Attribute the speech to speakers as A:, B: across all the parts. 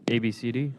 A: ABCD.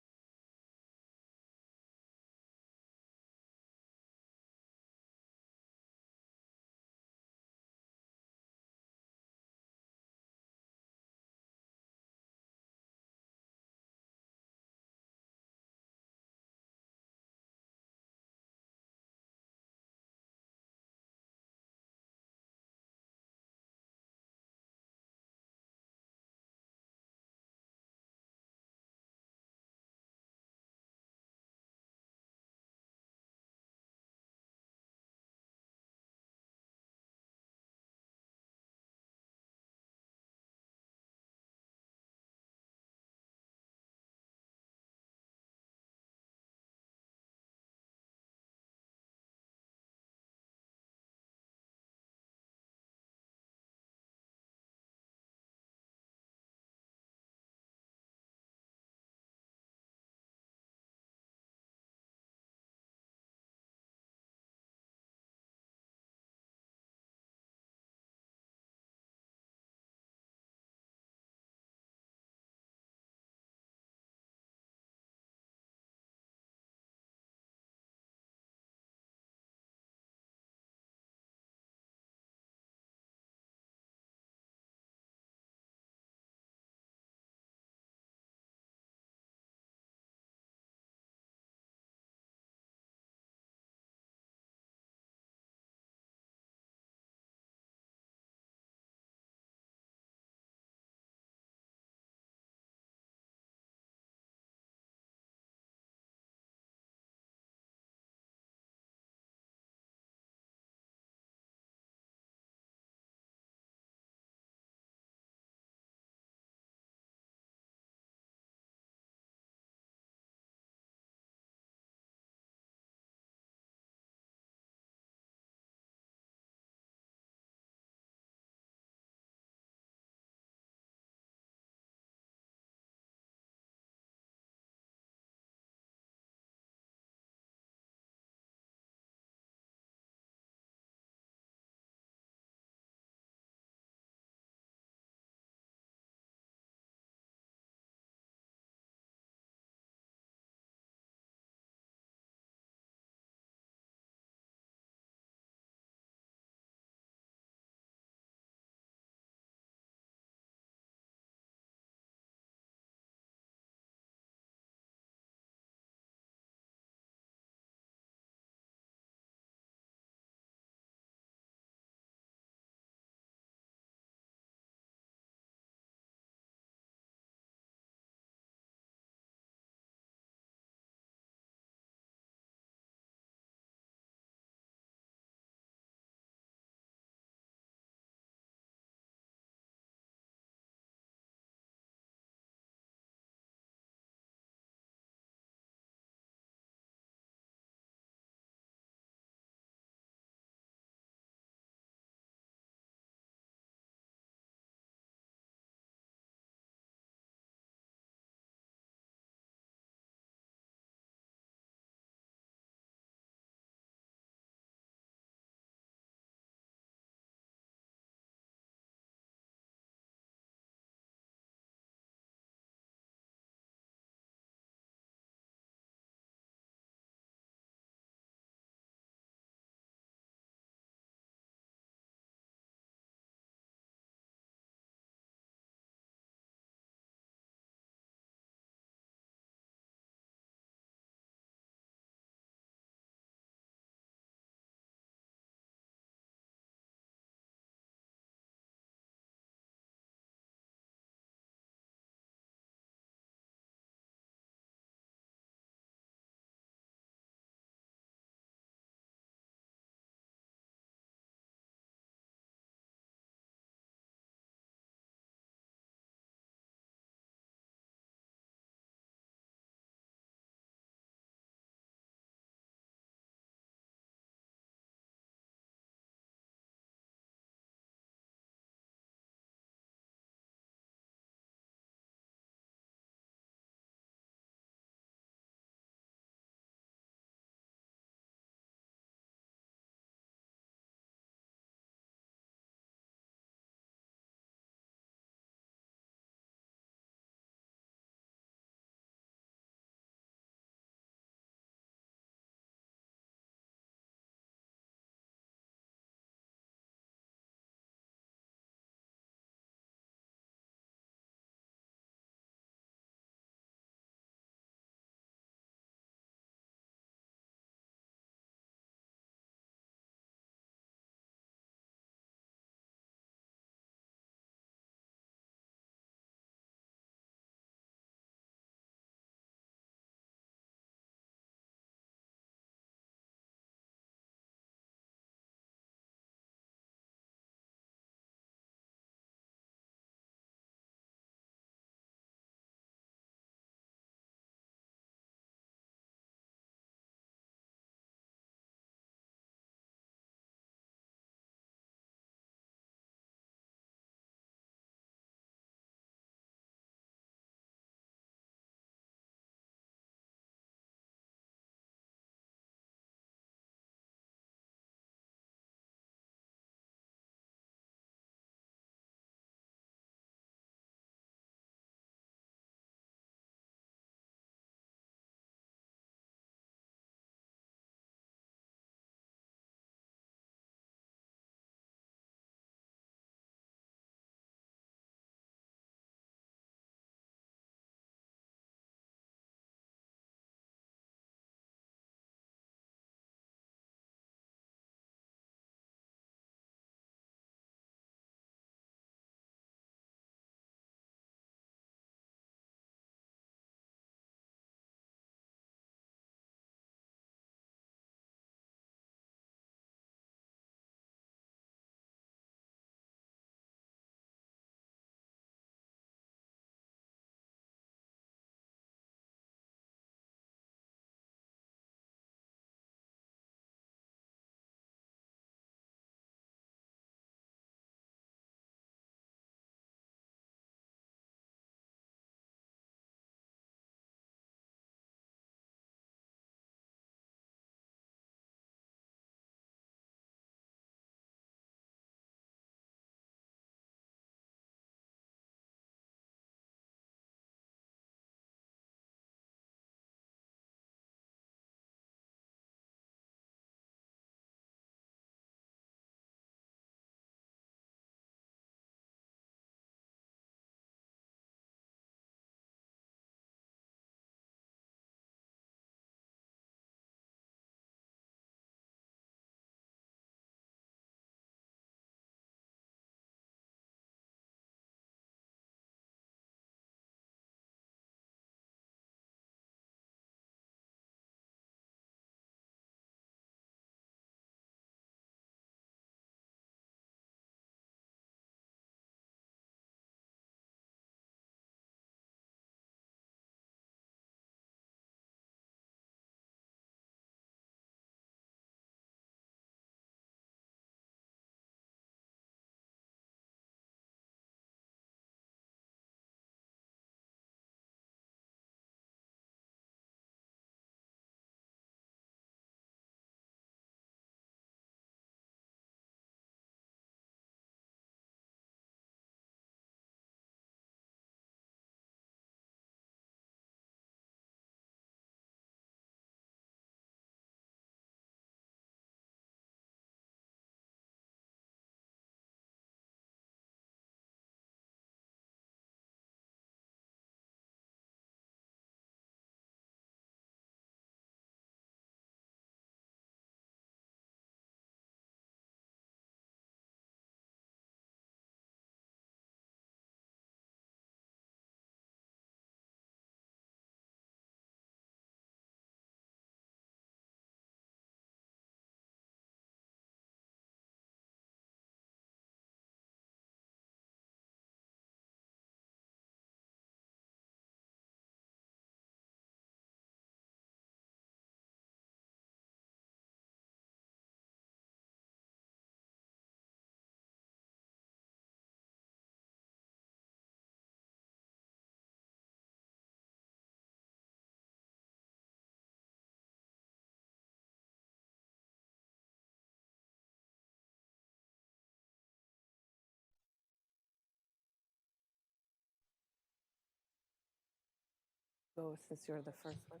A: go since you're the first one.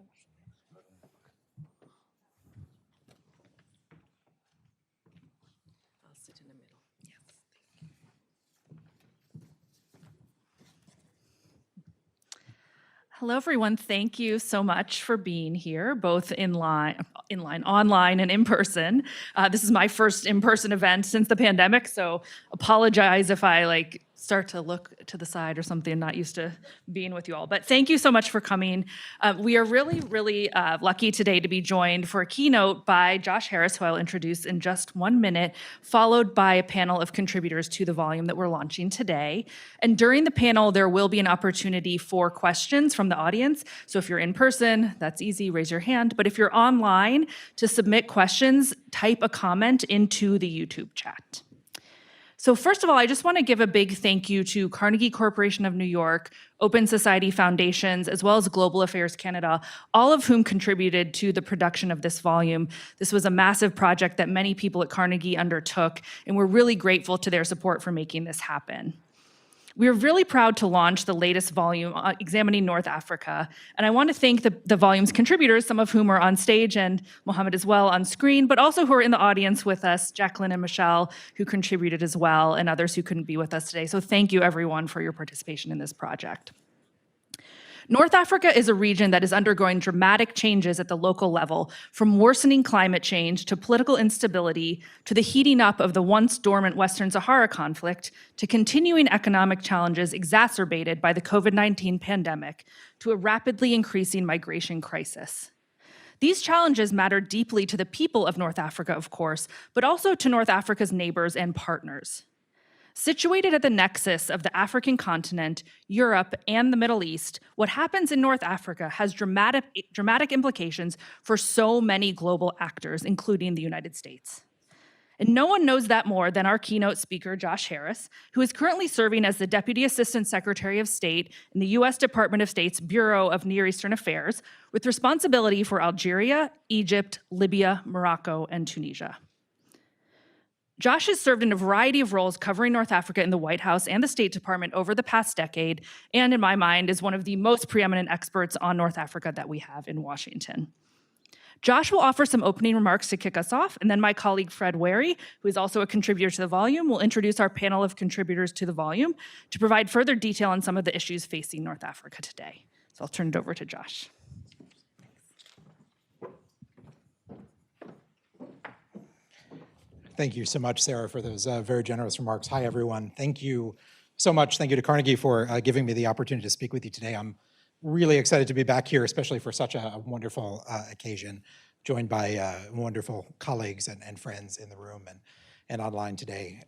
A: I'll sit in the middle. Yes.
B: Hello, everyone. Thank you so much for being here, both online, online, and in person. This is my first in-person event since the pandemic, so apologize if I start to look to the side or something. Not used to being with you all, but thank you so much for coming. We are really lucky today to be joined for a keynote by Josh Harris, who I'll introduce in just 1 minute, followed by a panel of contributors to the volume that we're launching today. And during the panel, there will be an opportunity for questions from the audience. So if you're in person, that's easy, raise your hand. But if you're online, to submit questions, type a comment into the YouTube chat. So first of all, I just want to give a big thank you to Carnegie Corporation of New York, Open Society Foundations, as well as Global Affairs Canada, all of whom contributed to the production of this volume. This was a massive project that many people at Carnegie undertook, and we're really grateful to their support for making this happen. We are really proud to launch the latest volume examining North Africa, and I want to thank the volume's contributors, some of whom are on stage and Mohammad as well on screen, but also who are in the audience with us, Jacqueline and Michelle, who contributed as well, and others who couldn't be with us today. So thank you everyone for your participation in this project. North Africa is a region that is undergoing dramatic changes at the local level, from worsening climate change to political instability, to the heating up of the once dormant Western Sahara conflict, to continuing economic challenges exacerbated by the COVID-19 pandemic, to a rapidly increasing migration crisis. These challenges matter deeply to the people of North Africa, of course, but also to North Africa's neighbors and partners. Situated at the nexus of the African continent, Europe, and the Middle East, what happens in North Africa has dramatic implications for so many global actors, including the United States. And no one knows that more than our keynote speaker, Josh Harris, who is currently serving as the Deputy Assistant Secretary of State in the US Department of State's Bureau of Near Eastern Affairs, with responsibility for Algeria, Egypt, Libya, Morocco, and Tunisia. Josh has served in a variety of roles covering North Africa in the White House and the State Department over the past decade, and in my mind is one of the most preeminent experts on North Africa that we have in Washington. Josh will offer some opening remarks to kick us off, and then my colleague Fred Wehrey, who is also a contributor to the volume, will introduce our panel of contributors to the volume to provide further detail on some of the issues facing North Africa today. So I'll turn it over to Josh.
C: Thank you so much, Sarah, for those very generous remarks. Hi, everyone. Thank you so much. Thank you to Carnegie for giving me the opportunity to speak with you today. I'm really excited to be back here, especially for such a wonderful occasion, joined by wonderful colleagues and friends in the room and online today.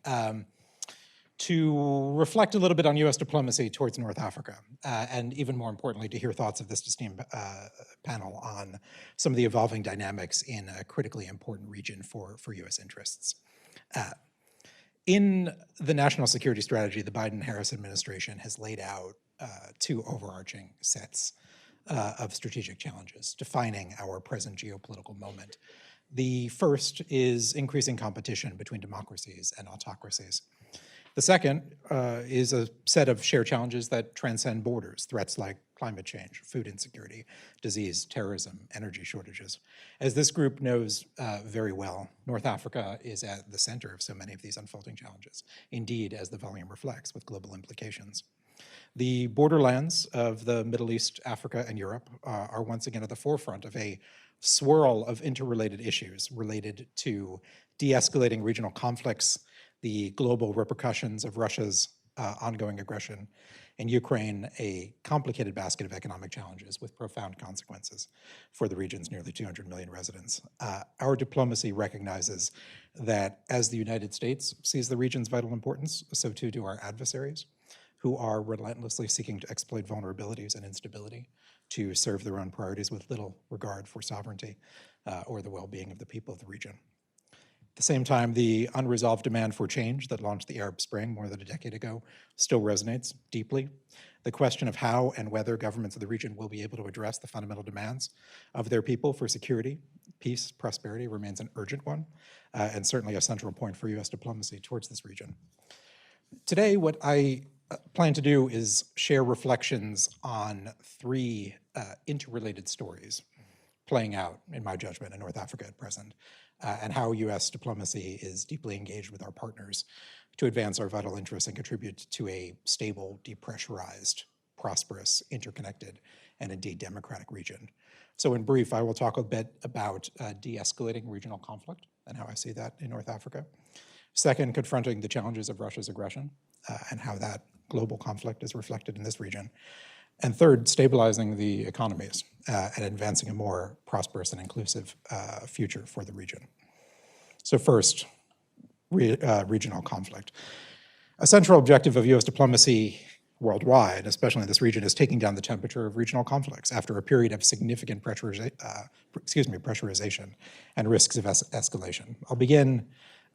C: To reflect a little bit on US diplomacy towards North Africa, and even more importantly, to hear thoughts of this esteemed panel on some of the evolving dynamics in a critically important region for US interests. In the national security strategy, the Biden-Harris administration has laid out two overarching sets of strategic challenges defining our present geopolitical moment. The first is increasing competition between democracies and autocracies. The second is a set of shared challenges that transcend borders, threats like climate change, food insecurity, disease, terrorism, energy shortages. As this group knows very well, North Africa is at the center of so many of these unfolding challenges, indeed, as the volume reflects, with global implications. The borderlands of the Middle East, Africa, and Europe are once again at the forefront of a swirl of interrelated issues related to de-escalating regional conflicts, the global repercussions of Russia's ongoing aggression in Ukraine, a complicated basket of economic challenges with profound consequences for the region's nearly 200 million residents. Our diplomacy recognizes that as the United States sees the region's vital importance, so too do our adversaries, who are relentlessly seeking to exploit vulnerabilities and instability to serve their own priorities with little regard for sovereignty or the well-being of the people of the region. At the same time, the unresolved demand for change that launched the Arab Spring more than a decade ago still resonates deeply. The question of how and whether governments of the region will be able to address the fundamental demands of their people for security, peace, prosperity remains an urgent one, and certainly a central point for US diplomacy towards this region. Today, what I plan to do is share reflections on three interrelated stories playing out, in my judgment, in North Africa at present, and how US diplomacy is deeply engaged with our partners to advance our vital interests and contribute to a stable, depressurized, prosperous, interconnected, and indeed democratic region. So in brief, I will talk a bit about de-escalating regional conflict and how I see that in North Africa. Second, confronting the challenges of Russia's aggression and how that global conflict is reflected in this region. And third, stabilizing the economies and advancing a more prosperous and inclusive future for the region. So first, regional conflict. A central objective of US diplomacy worldwide, especially in this region, is taking down the temperature of regional conflicts after a period of significant pressurization and risks of escalation. I'll begin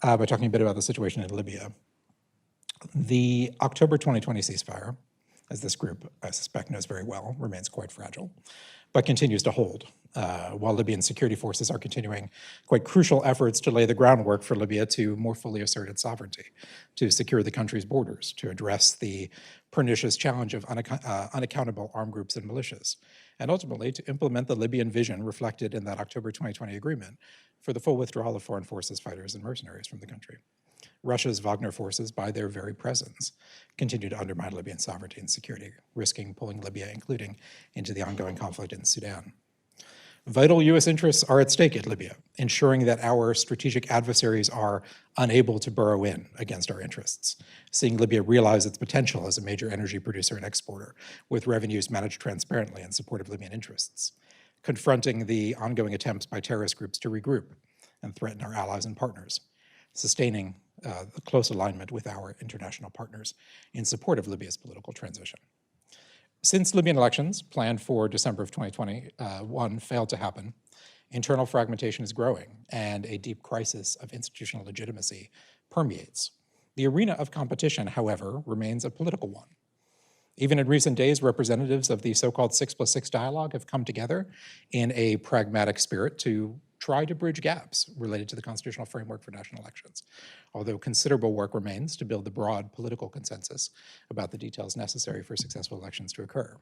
C: by talking a bit about the situation in Libya. The October 2020 ceasefire, as this group, I suspect, knows very well, remains quite fragile, but continues to hold, while Libyan security forces are continuing quite crucial efforts to lay the groundwork for Libya to more fully assert its sovereignty, to secure the country's borders, to address the pernicious challenge of unaccountable armed groups and militias, and ultimately to implement the Libyan vision reflected in that October 2020 agreement for the full withdrawal of foreign forces, fighters, and mercenaries from the country. Russia's Wagner forces, by their very presence, continue to undermine Libyan sovereignty and security, risking pulling Libya, including into the ongoing conflict in Sudan. Vital US interests are at stake at Libya, ensuring that our strategic adversaries are unable to burrow in against our interests, seeing Libya realize its potential as a major energy producer and exporter, with revenues managed transparently in support of Libyan interests, confronting the ongoing attempts by terrorist groups to regroup and threaten our allies and partners, sustaining the close alignment with our international partners in support of Libya's political transition. Since Libyan elections, planned for December of 2021, failed to happen, internal fragmentation is growing and a deep crisis of institutional legitimacy permeates. The arena of competition, however, remains a political one. Even in recent days, representatives of the so-called 6+6 dialogue have come together in a pragmatic spirit to try to bridge gaps related to the constitutional framework for national elections, although considerable work remains to build the broad political consensus about the details necessary for successful elections to occur.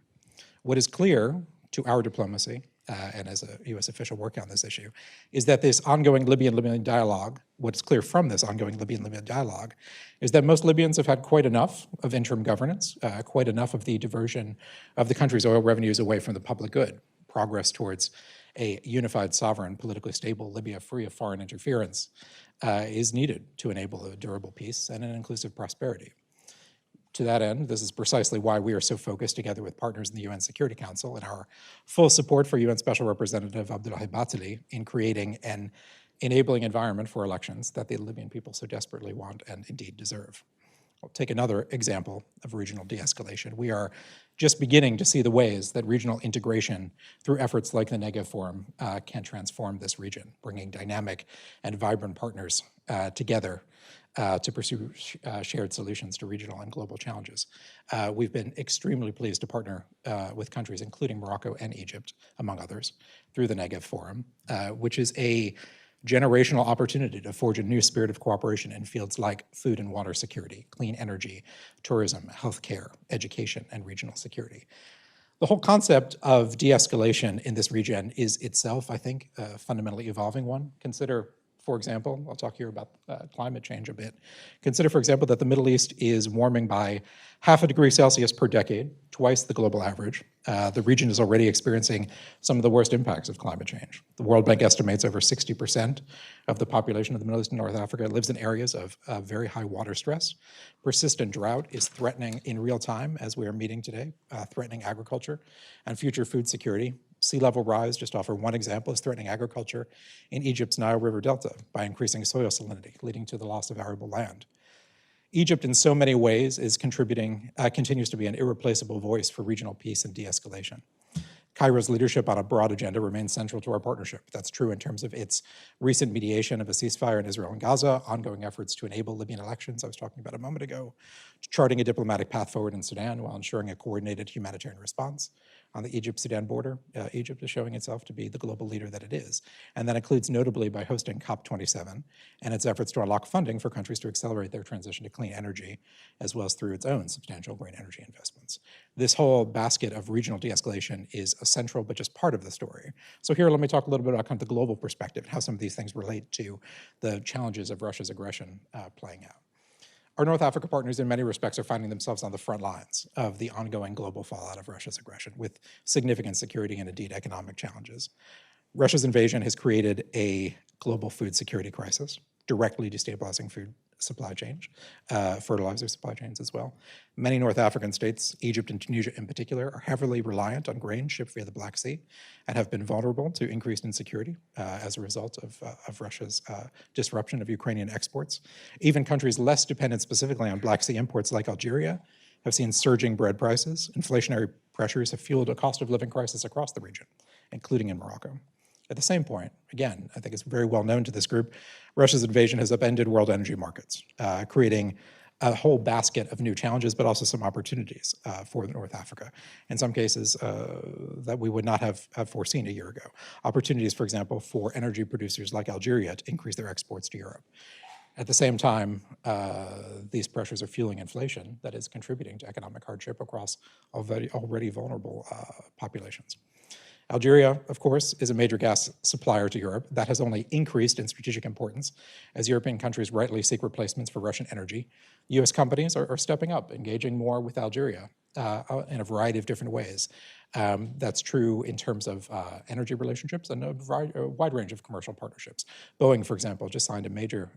C: What is clear to our diplomacy, and as a US official working on this issue, is that this ongoing Libyan dialogue, what's clear from this ongoing Libyan dialogue, is that most Libyans have had quite enough of interim governance, quite enough of the diversion of the country's oil revenues away from the public good, progress towards a unified, sovereign, politically stable Libya free of foreign interference is needed to enable a durable peace and an inclusive prosperity. To that end, this is precisely why we are so focused, together with partners in the UN Security Council, and our full support for UN Special Representative Abdullahi Batili in creating an enabling environment for elections that the Libyan people so desperately want and indeed deserve. I'll take another example of regional de-escalation. We are just beginning to see the ways that regional integration through efforts like the Negev Forum can transform this region, bringing dynamic and vibrant partners together to pursue shared solutions to regional and global challenges. We've been extremely pleased to partner with countries including Morocco and Egypt, among others, through the Negev Forum, which is a generational opportunity to forge a new spirit of cooperation in fields like food and water security, clean energy, tourism, healthcare, education, and regional security. The whole concept of de-escalation in this region is itself, I think, a fundamentally evolving one. Consider, for example, I'll talk here about climate change a bit. Consider, for example, that the Middle East is warming by 0.5 degree Celsius per decade, twice the global average. The region is already experiencing some of the worst impacts of climate change. The World Bank estimates over 60% of the population of the Middle East and North Africa lives in areas of very high water stress. Persistent drought is threatening in real time, as we are meeting today, threatening agriculture and future food security. Sea level rise, just to offer one example, is threatening agriculture in Egypt's Nile River Delta by increasing soil salinity, leading to the loss of arable land. Egypt, in so many ways, is contributing, continues to be an irreplaceable voice for regional peace and de-escalation. Cairo's leadership on a broad agenda remains central to our partnership. That's true in terms of its recent mediation of a ceasefire in Israel and Gaza, ongoing efforts to enable Libyan elections I was talking about a moment ago, charting a diplomatic path forward in Sudan while ensuring a coordinated humanitarian response. On the Egypt-Sudan border, Egypt is showing itself to be the global leader that it is. And that includes notably by hosting COP27 and its efforts to unlock funding for countries to accelerate their transition to clean energy, as well as through its own substantial green energy investments. This whole basket of regional de-escalation is a central but just part of the story. So here, let me talk a little bit about kind of the global perspective, how some of these things relate to the challenges of Russia's aggression playing out. Our North Africa partners in many respects are finding themselves on the front lines of the ongoing global fallout of Russia's aggression with significant security and indeed economic challenges. Russia's invasion has created a global food security crisis, directly destabilizing food supply chains, fertilizer supply chains as well. Many North African states, Egypt and Tunisia in particular, are heavily reliant on grain shipped via the Black Sea and have been vulnerable to increased insecurity as a result of Russia's disruption of Ukrainian exports. Even countries less dependent specifically on Black Sea imports like Algeria have seen surging bread prices. Inflationary pressures have fueled a cost of living crisis across the region, including in Morocco. At the same point, again, I think it's very well known to this group, Russia's invasion has upended world energy markets, creating a whole basket of new challenges, but also some opportunities for North Africa. In some cases that we would not have foreseen a year ago. Opportunities, for example, for energy producers like Algeria to increase their exports to Europe. At the same time, these pressures are fueling inflation that is contributing to economic hardship across already vulnerable populations. Algeria, of course, is a major gas supplier to Europe. That has only increased in strategic importance as European countries rightly seek replacements for Russian energy. US companies are stepping up, engaging more with Algeria in a variety of different ways. That's true in terms of energy relationships and a wide range of commercial partnerships. Boeing, for example, just signed a major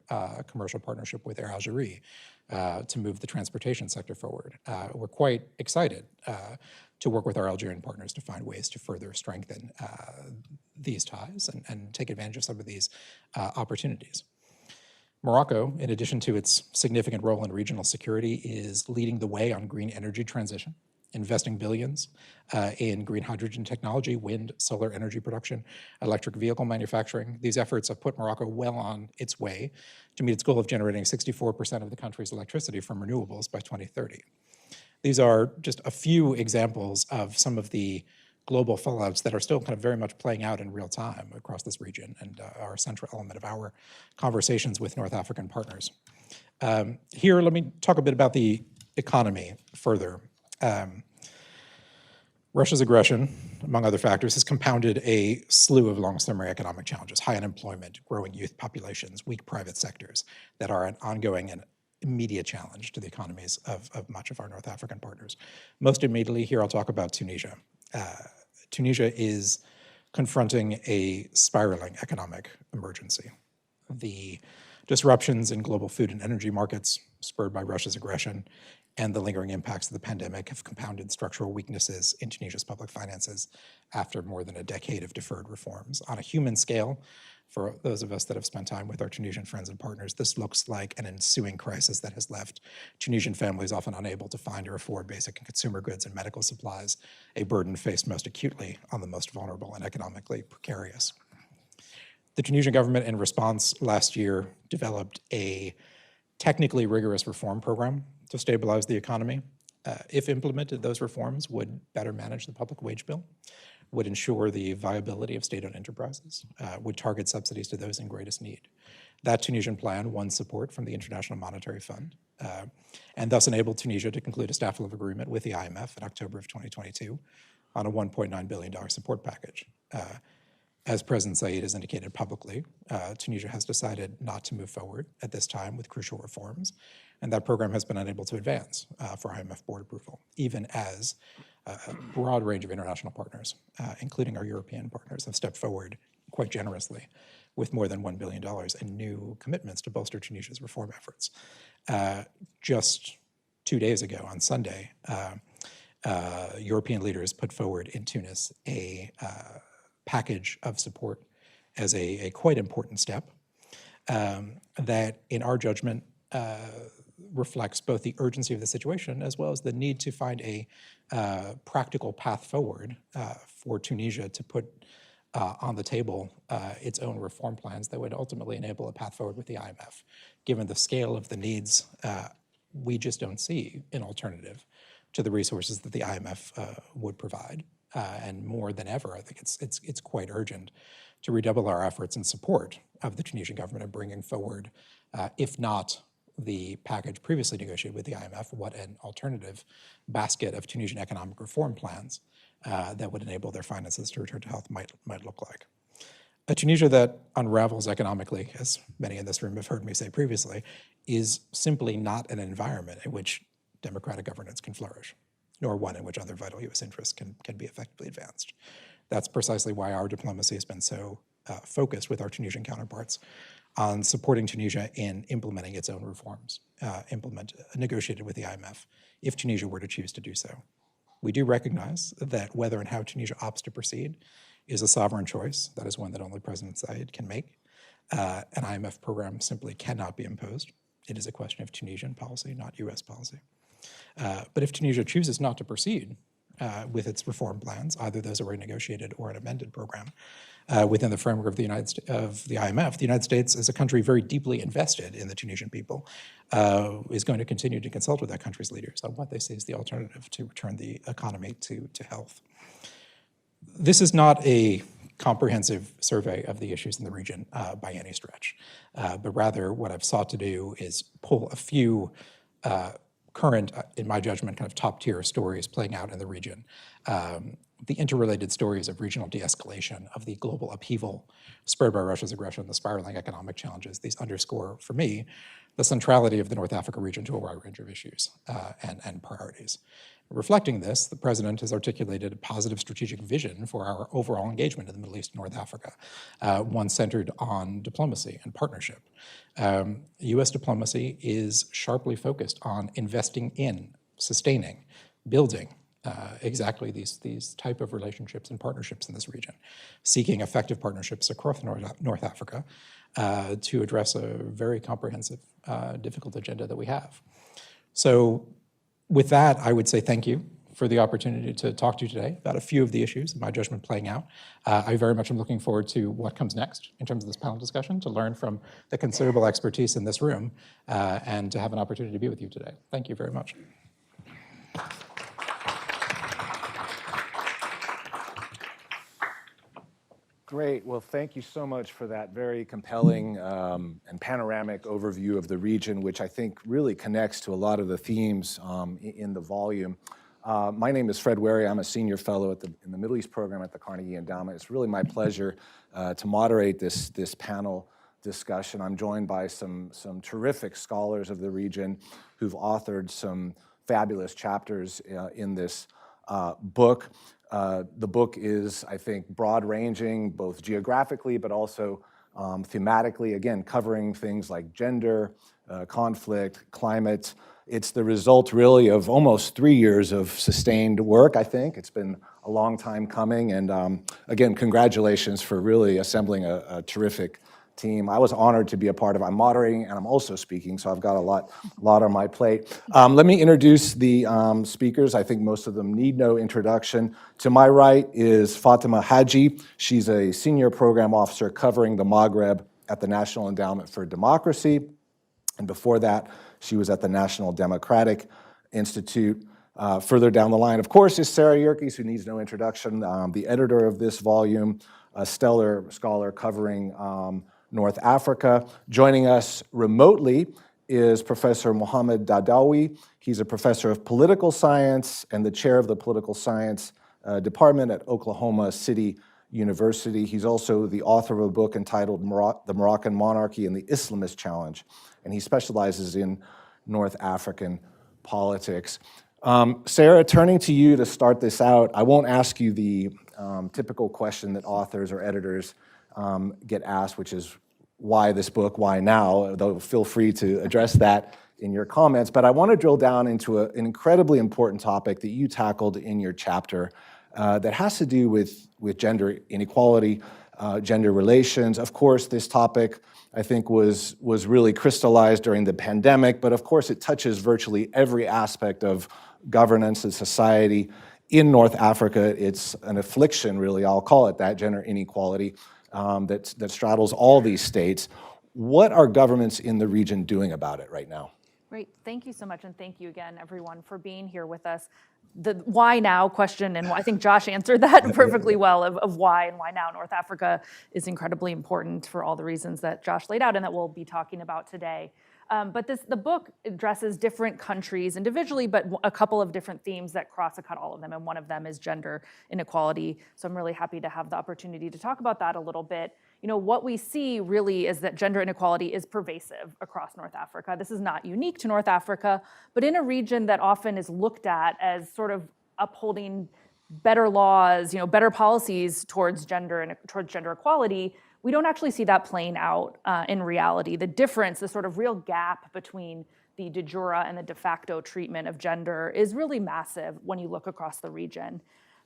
C: commercial partnership with Air Algérie to move the transportation sector forward. We're quite excited to work with our Algerian partners to find ways to further strengthen these ties and take advantage of some of these opportunities. Morocco, in addition to its significant role in regional security, is leading the way on green energy transition, investing billions in green hydrogen technology, wind, solar energy production, electric vehicle manufacturing. These efforts have put Morocco well on its way to meet its goal of generating 64% of the country's electricity from renewables by 2030. These are just a few examples of some of the global fallouts that are still kind of very much playing out in real time across this region and are a central element of our conversations with North African partners. Here, let me talk a bit about the economy further. Russia's aggression, among other factors, has compounded a slew of long-summary economic challenges: high unemployment, growing youth populations, weak private sectors that are an ongoing and immediate challenge to the economies of much of our North African partners. Most immediately, here I'll talk about Tunisia. Tunisia is confronting a spiraling economic emergency. The disruptions in global food and energy markets spurred by Russia's aggression and the lingering impacts of the pandemic have compounded structural weaknesses in Tunisia's public finances after more than a decade of deferred reforms. On a human scale, for those of us that have spent time with our Tunisian friends and partners, this looks like an ensuing crisis that has left Tunisian families often unable to find or afford basic consumer goods and medical supplies, a burden faced most acutely on the most vulnerable and economically precarious. The Tunisian government, in response last year, developed a technically rigorous reform program to stabilize the economy. If implemented, those reforms would better manage the public wage bill, would ensure the viability of state-owned enterprises, would target subsidies to those in greatest need. That Tunisian plan won support from the International Monetary Fund and thus enabled Tunisia to conclude a staff-level agreement with the IMF in October of 2022 on a $1.9 billion support package. As President Said has indicated publicly, Tunisia has decided not to move forward at this time with crucial reforms, and that program has been unable to advance for IMF board approval, even as a broad range of international partners, including our European partners, have stepped forward quite generously with more than $1 billion in new commitments to bolster Tunisia's reform efforts. Just 2 days ago, on Sunday, European leaders put forward in Tunis a package of support as a quite important step that, in our judgment, reflects both the urgency of the situation as well as the need to find a practical path forward for Tunisia to put on the table its own reform plans that would ultimately enable a path forward with the IMF. Given the scale of the needs, we just don't see an alternative to the resources that the IMF would provide. And more than ever, I think it's quite urgent to redouble our efforts in support of the Tunisian government in bringing forward, if not the package previously negotiated with the IMF, what an alternative basket of Tunisian economic reform plans that would enable their finances to return to health might look like. A Tunisia that unravels economically, as many in this room have heard me say previously, is simply not an environment in which democratic governance can flourish, nor one in which other vital U.S. interests can be effectively advanced. That's precisely why our diplomacy has been so focused with our Tunisian counterparts on supporting Tunisia in implementing its own reforms, negotiated with the IMF, if Tunisia were to choose to do so. We do recognize that whether and how Tunisia opts to proceed is a sovereign choice. That is one that only President Zayed can make. An IMF program simply cannot be imposed. It is a question of Tunisian policy, not U.S. policy. But if Tunisia chooses not to proceed with its reform plans, either those already negotiated or an amended program, within the framework of the IMF, the United States, as a country very deeply invested in the Tunisian people, is going to continue to consult with that country's leaders on what they see as the alternative to return the economy to health. This is not a comprehensive survey of the issues in the region by any stretch, but rather what I've sought to do is pull a few current, in my judgment, kind of top-tier stories playing out in the region. The interrelated stories of regional de-escalation, of the global upheaval spurred by Russia's aggression, the spiraling economic challenges. These underscore, for me, the centrality of the North Africa region to a wide range of issues and priorities. Reflecting this, the president has articulated a positive strategic vision for our overall engagement in the Middle East and North Africa, one centered on diplomacy and partnership. U.S. diplomacy is sharply focused on investing in, sustaining, building exactly these type of relationships and partnerships in this region, seeking effective partnerships across North Africa to address a very comprehensive, difficult agenda that we have. So with that, I would say thank you for the opportunity to talk to you today about a few of the issues, in my judgment, playing out. I very much am looking forward to what comes next in terms of this panel discussion, to learn from the considerable expertise in this room, and to have an opportunity to be with you today. Thank you very much.
D: Great. Well, thank you so much for that very compelling and panoramic overview of the region, which I think really connects to a lot of the themes in the volume. My name is Fred Wehrey. I'm a senior fellow in the Middle East program at the Carnegie Endowment. It's really my pleasure to moderate this panel discussion. I'm joined by some terrific scholars of the region who've authored some fabulous chapters in this book. The book is, I think, broad-ranging, both geographically, but also thematically, again, covering things like gender, conflict, climate. It's the result, really, of almost 3 years of sustained work, I think. It's been a long time coming, and again, congratulations for really assembling a terrific team. I was honored to be a part of it. I'm moderating and I'm also speaking, so I've got a lot on my plate. Let me introduce the speakers. I think most of them need no introduction. To my right is Fatima Haji. She's a senior program officer covering the Maghreb at the National Endowment for Democracy. And before that, she was at the National Democratic Institute. Further down the line, of course, is Sarah Yerkes, who needs no introduction, the editor of this volume, a stellar scholar covering North Africa. Joining us remotely is Professor Mohammad Daadaoui. He's a professor of political science and the chair of the political science department at Oklahoma City University. He's also the author of a book entitled The Moroccan Monarchy and the Islamist Challenge, and he specializes in North African politics. Sarah, turning to you to start this out, I won't ask you the typical question that authors or editors get asked, which is why this book, why now, though feel free to address that in your comments. But I want to drill down into an incredibly important topic that you tackled in your chapter that has to do with gender inequality, gender relations. Of course, this topic, I think, was really crystallized during the pandemic, but of course it touches virtually every aspect of governance and society in North Africa. It's an affliction, really, I'll call it that, gender inequality, that straddles all these states. What are governments in the region doing about it right now?
B: Great, thank you so much, and thank you again, everyone, for being here with us. The why now question, and I think Josh answered that perfectly well, of why and why now North Africa is incredibly important for all the reasons that Josh laid out and that we'll be talking about today. But the book addresses different countries individually, but a couple of different themes that cross-cut all of them, and one of them is gender inequality. So I'm really happy to have the opportunity to talk about that a little bit. What we see really is that gender inequality is pervasive across North Africa. This is not unique to North Africa, but in a region that often is looked at as sort of upholding better laws, better policies towards gender and towards gender equality, we don't actually see that playing out in reality. The difference, the sort of real gap between the de jure and the de facto treatment of gender is really massive when you look across the region.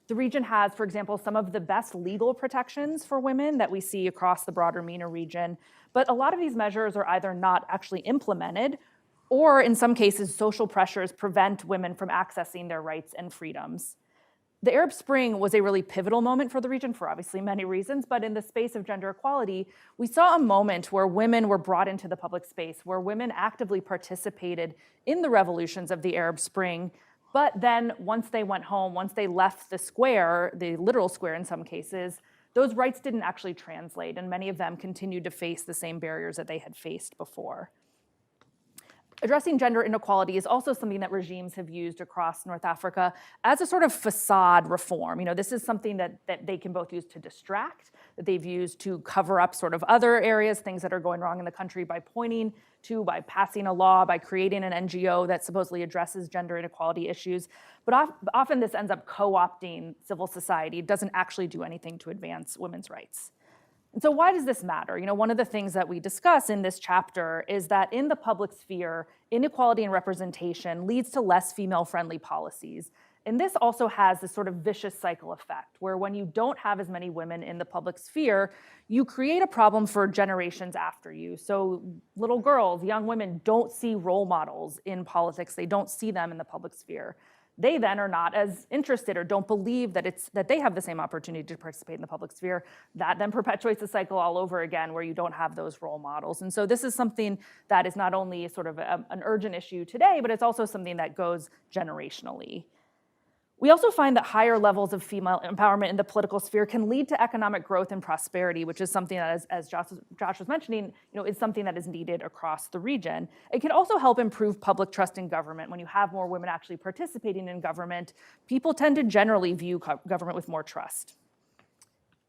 B: The region has, for example, some of the best legal protections for women that we see across the broader MENA region, but a lot of these measures are either not actually implemented, or in some cases, social pressures prevent women from accessing their rights and freedoms. The Arab Spring was a really pivotal moment for the region for obviously many reasons, but in the space of gender equality, we saw a moment where women were brought into the public space, where women actively participated in the revolutions of the Arab Spring. But then once they went home, once they left the square, the literal square in some cases, those rights didn't actually translate, and many of them continued to face the same barriers that they had faced before. Addressing gender inequality is also something that regimes have used across North Africa as a sort of facade reform. This is something that they can both use to distract, that they've used to cover up sort of other areas, things that are going wrong in the country by pointing to, by passing a law, by creating an NGO that supposedly addresses gender inequality issues. But often this ends up co-opting civil society. It doesn't actually do anything to advance women's rights. And so why does this matter? One of the things that we discuss in this chapter is that in the public sphere, inequality in representation leads to less female-friendly policies. And this also has this sort of vicious cycle effect, where when you don't have as many women in the public sphere, you create a problem for generations after you. So little girls, young women don't see role models in politics. They don't see them in the public sphere. They then are not as interested or don't believe that they have the same opportunity to participate in the public sphere. That then perpetuates the cycle all over again, where you don't have those role models. And so this is something that is not only sort of an urgent issue today, but it's also something that goes generationally. We also find that higher levels of female empowerment in the political sphere can lead to economic growth and prosperity, which is something that, as Josh was mentioning, is something that is needed across the region. It can also help improve public trust in government. When you have more women actually participating in government, people tend to generally view government with more trust.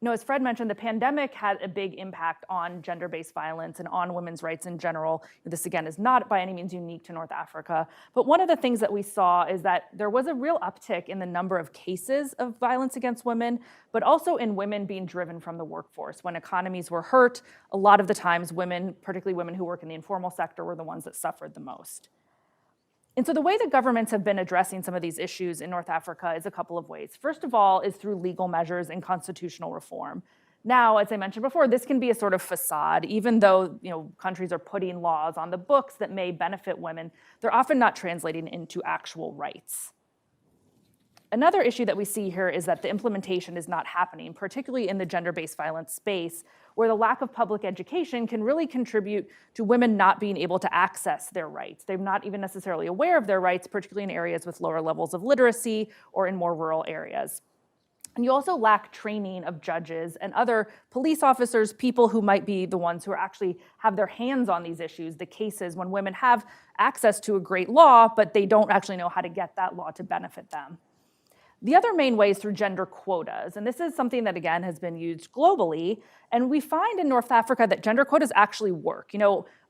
B: As Fred mentioned, the pandemic had a big impact on gender-based violence and on women's rights in general. This, again, is not by any means unique to North Africa. But one of the things that we saw is that there was a real uptick in the number of cases of violence against women, but also in women being driven from the workforce. When economies were hurt, a lot of the times women, particularly women who work in the informal sector, were the ones that suffered the most. And so the way that governments have been addressing some of these issues in North Africa is a couple of ways. First of all is through legal measures and constitutional reform. Now, as I mentioned before, this can be a sort of facade. Even though countries are putting laws on the books that may benefit women, they're often not translating into actual rights. Another issue that we see here is that the implementation is not happening, particularly in the gender-based violence space, where the lack of public education can really contribute to women not being able to access their rights. They're not even necessarily aware of their rights, particularly in areas with lower levels of literacy or in more rural areas. And you also lack training of judges and other police officers, people who might be the ones who actually have their hands on these issues, the cases when women have access to a great law, but they don't actually know how to get that law to benefit them. The other main way is through gender quotas, and this is something that, again, has been used globally, and we find in North Africa that gender quotas actually work.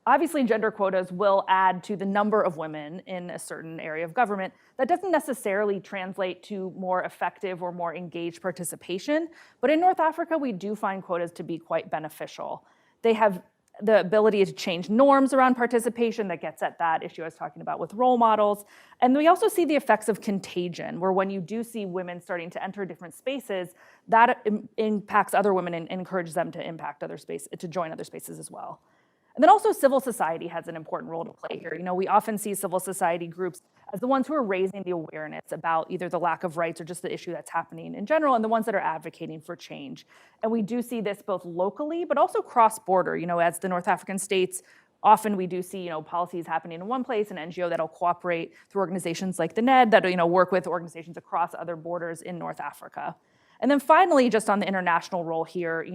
B: Obviously, gender quotas will add to the number of women in a certain area of government. That doesn't necessarily translate to more effective or more engaged participation, but in North Africa, we do find quotas to be quite beneficial. They have the ability to change norms around participation that gets at that issue I was talking about with role models. And we also see the effects of contagion, where when you do see women starting to enter different spaces, that impacts other women and encourages them to impact other spaces, to join other spaces as well. And then also civil society has an important role to play here. We often see civil society groups as the ones who are raising the awareness about either the lack of rights or just the issue that's happening in general, and the ones that are advocating for change. And we do see this both locally, but also cross-border. As the North African states, often we do see policies happening in one place, an NGO that'll cooperate through organizations like the NED that work with organizations across other borders in North Africa. And then finally, just on the international role here,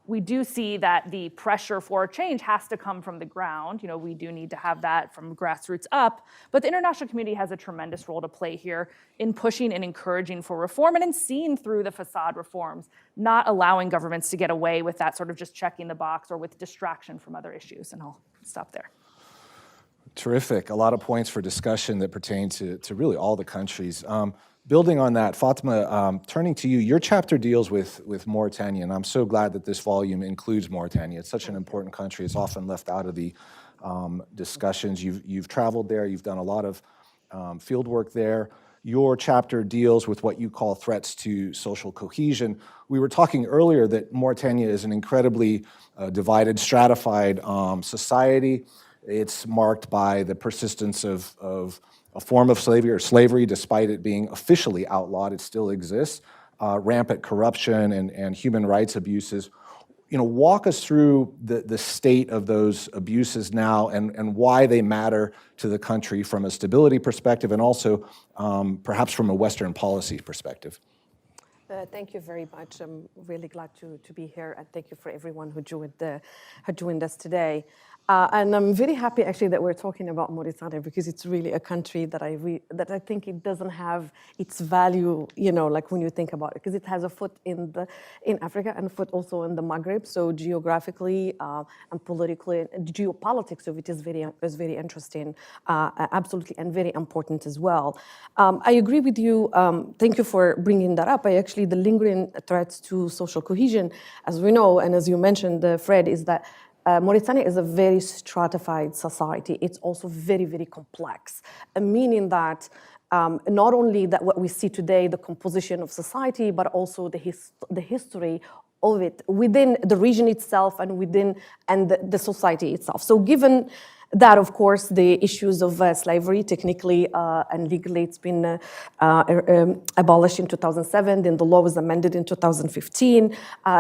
B: we do see that the pressure for change has to come from the ground. We do need to have that from grassroots up, but the international community has a tremendous role to play here in pushing and encouraging for reform and in seeing through the facade reforms, not allowing governments to get away with that sort of just checking the box or with distraction from other issues. And I'll stop there.
D: Terrific. A lot of points for discussion that pertain to really all the countries. Building on that, Fatima, turning to you, your chapter deals with Mauritania, and I'm so glad that this volume includes Mauritania. It's such an important country. It's often left out of the discussions. You've traveled there. You've done a lot of field work there. Your chapter deals with what you call threats to social cohesion. We were talking earlier that Mauritania is an incredibly divided, stratified society. It's marked by the persistence of a form of slavery, despite it being officially outlawed, it still exists, rampant corruption and human rights abuses. Walk us through the state of those abuses now and why they matter to the country from a stability perspective and also perhaps from a Western policy perspective.
A: Thank you very much. I'm really glad to be here, and thank you for everyone who joined us today. And I'm very happy actually that we're talking about Mauritania, because it's really a country that I think it doesn't have its value, like when you think about it, because it has a foot in Africa and a foot also in the Maghreb. So geographically and politically, and geopolitics of it is very interesting, absolutely, and very important as well. I agree with you. Thank you for bringing that up. The lingering threats to social cohesion, as we know, and as you mentioned, Fred, is that Mauritania is a very stratified society. It's also very, very complex, meaning that not only that what we see today, the composition of society, but also the history of it within the region itself and the society itself. So given that, of course, the issues of slavery, technically and legally, it's been abolished in 2007, then the law was amended in 2015.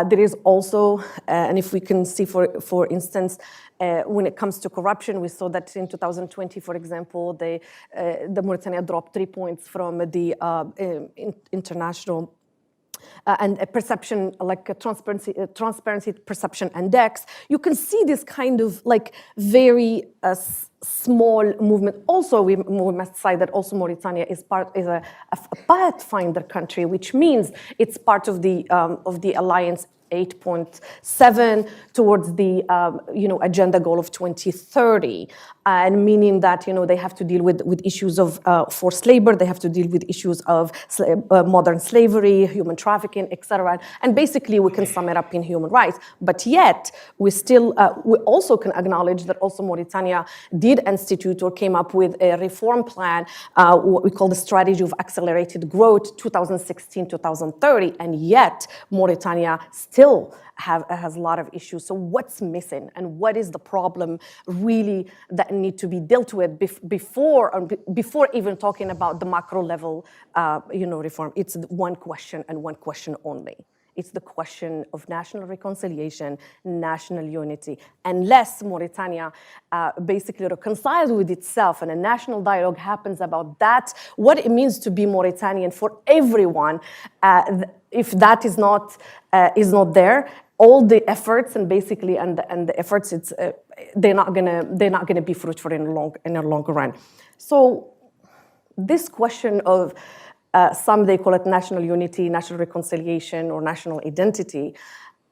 A: There is also, and if we can see, for instance, when it comes to corruption, we saw that in 2020, for example, the Mauritania dropped 3 points from the international and a perception, like a transparency perception index. You can see this kind of very small movement. Also, we must say that also Mauritania is a pathfinder country, which means it's part of the Alliance 8.7 towards the agenda goal of 2030, and meaning that they have to deal with issues of forced labor, they have to deal with issues of modern slavery, human trafficking, etc. And basically, we can sum it up in human rights. But yet, we also can acknowledge that also Mauritania did institute or came up with a reform plan, what we call the Strategy of Accelerated Growth 2016-2030, and yet Mauritania still has a lot of issues. So what's missing, and what is the problem really that need to be dealt with before even talking about the macro level, reform? It's one question and one question only. It's the question of national reconciliation, national unity. Unless Mauritania basically reconciles with itself and a national dialogue happens about that, what it means to be Mauritanian for everyone, if that is not there, all the efforts and the efforts, they're not gonna be fruitful in a longer run. So this question of some they call it national unity, national reconciliation, or national identity,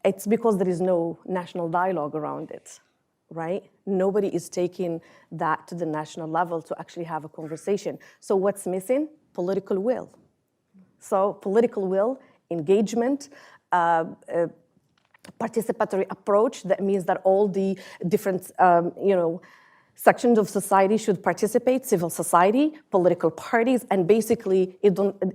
A: it's because there is no national dialogue around it, right? Nobody is taking that to the national level to actually have a conversation. So what's missing? Political will. So political will, engagement, participatory approach. That means that all the different, sections of society should participate, civil society, political parties, and basically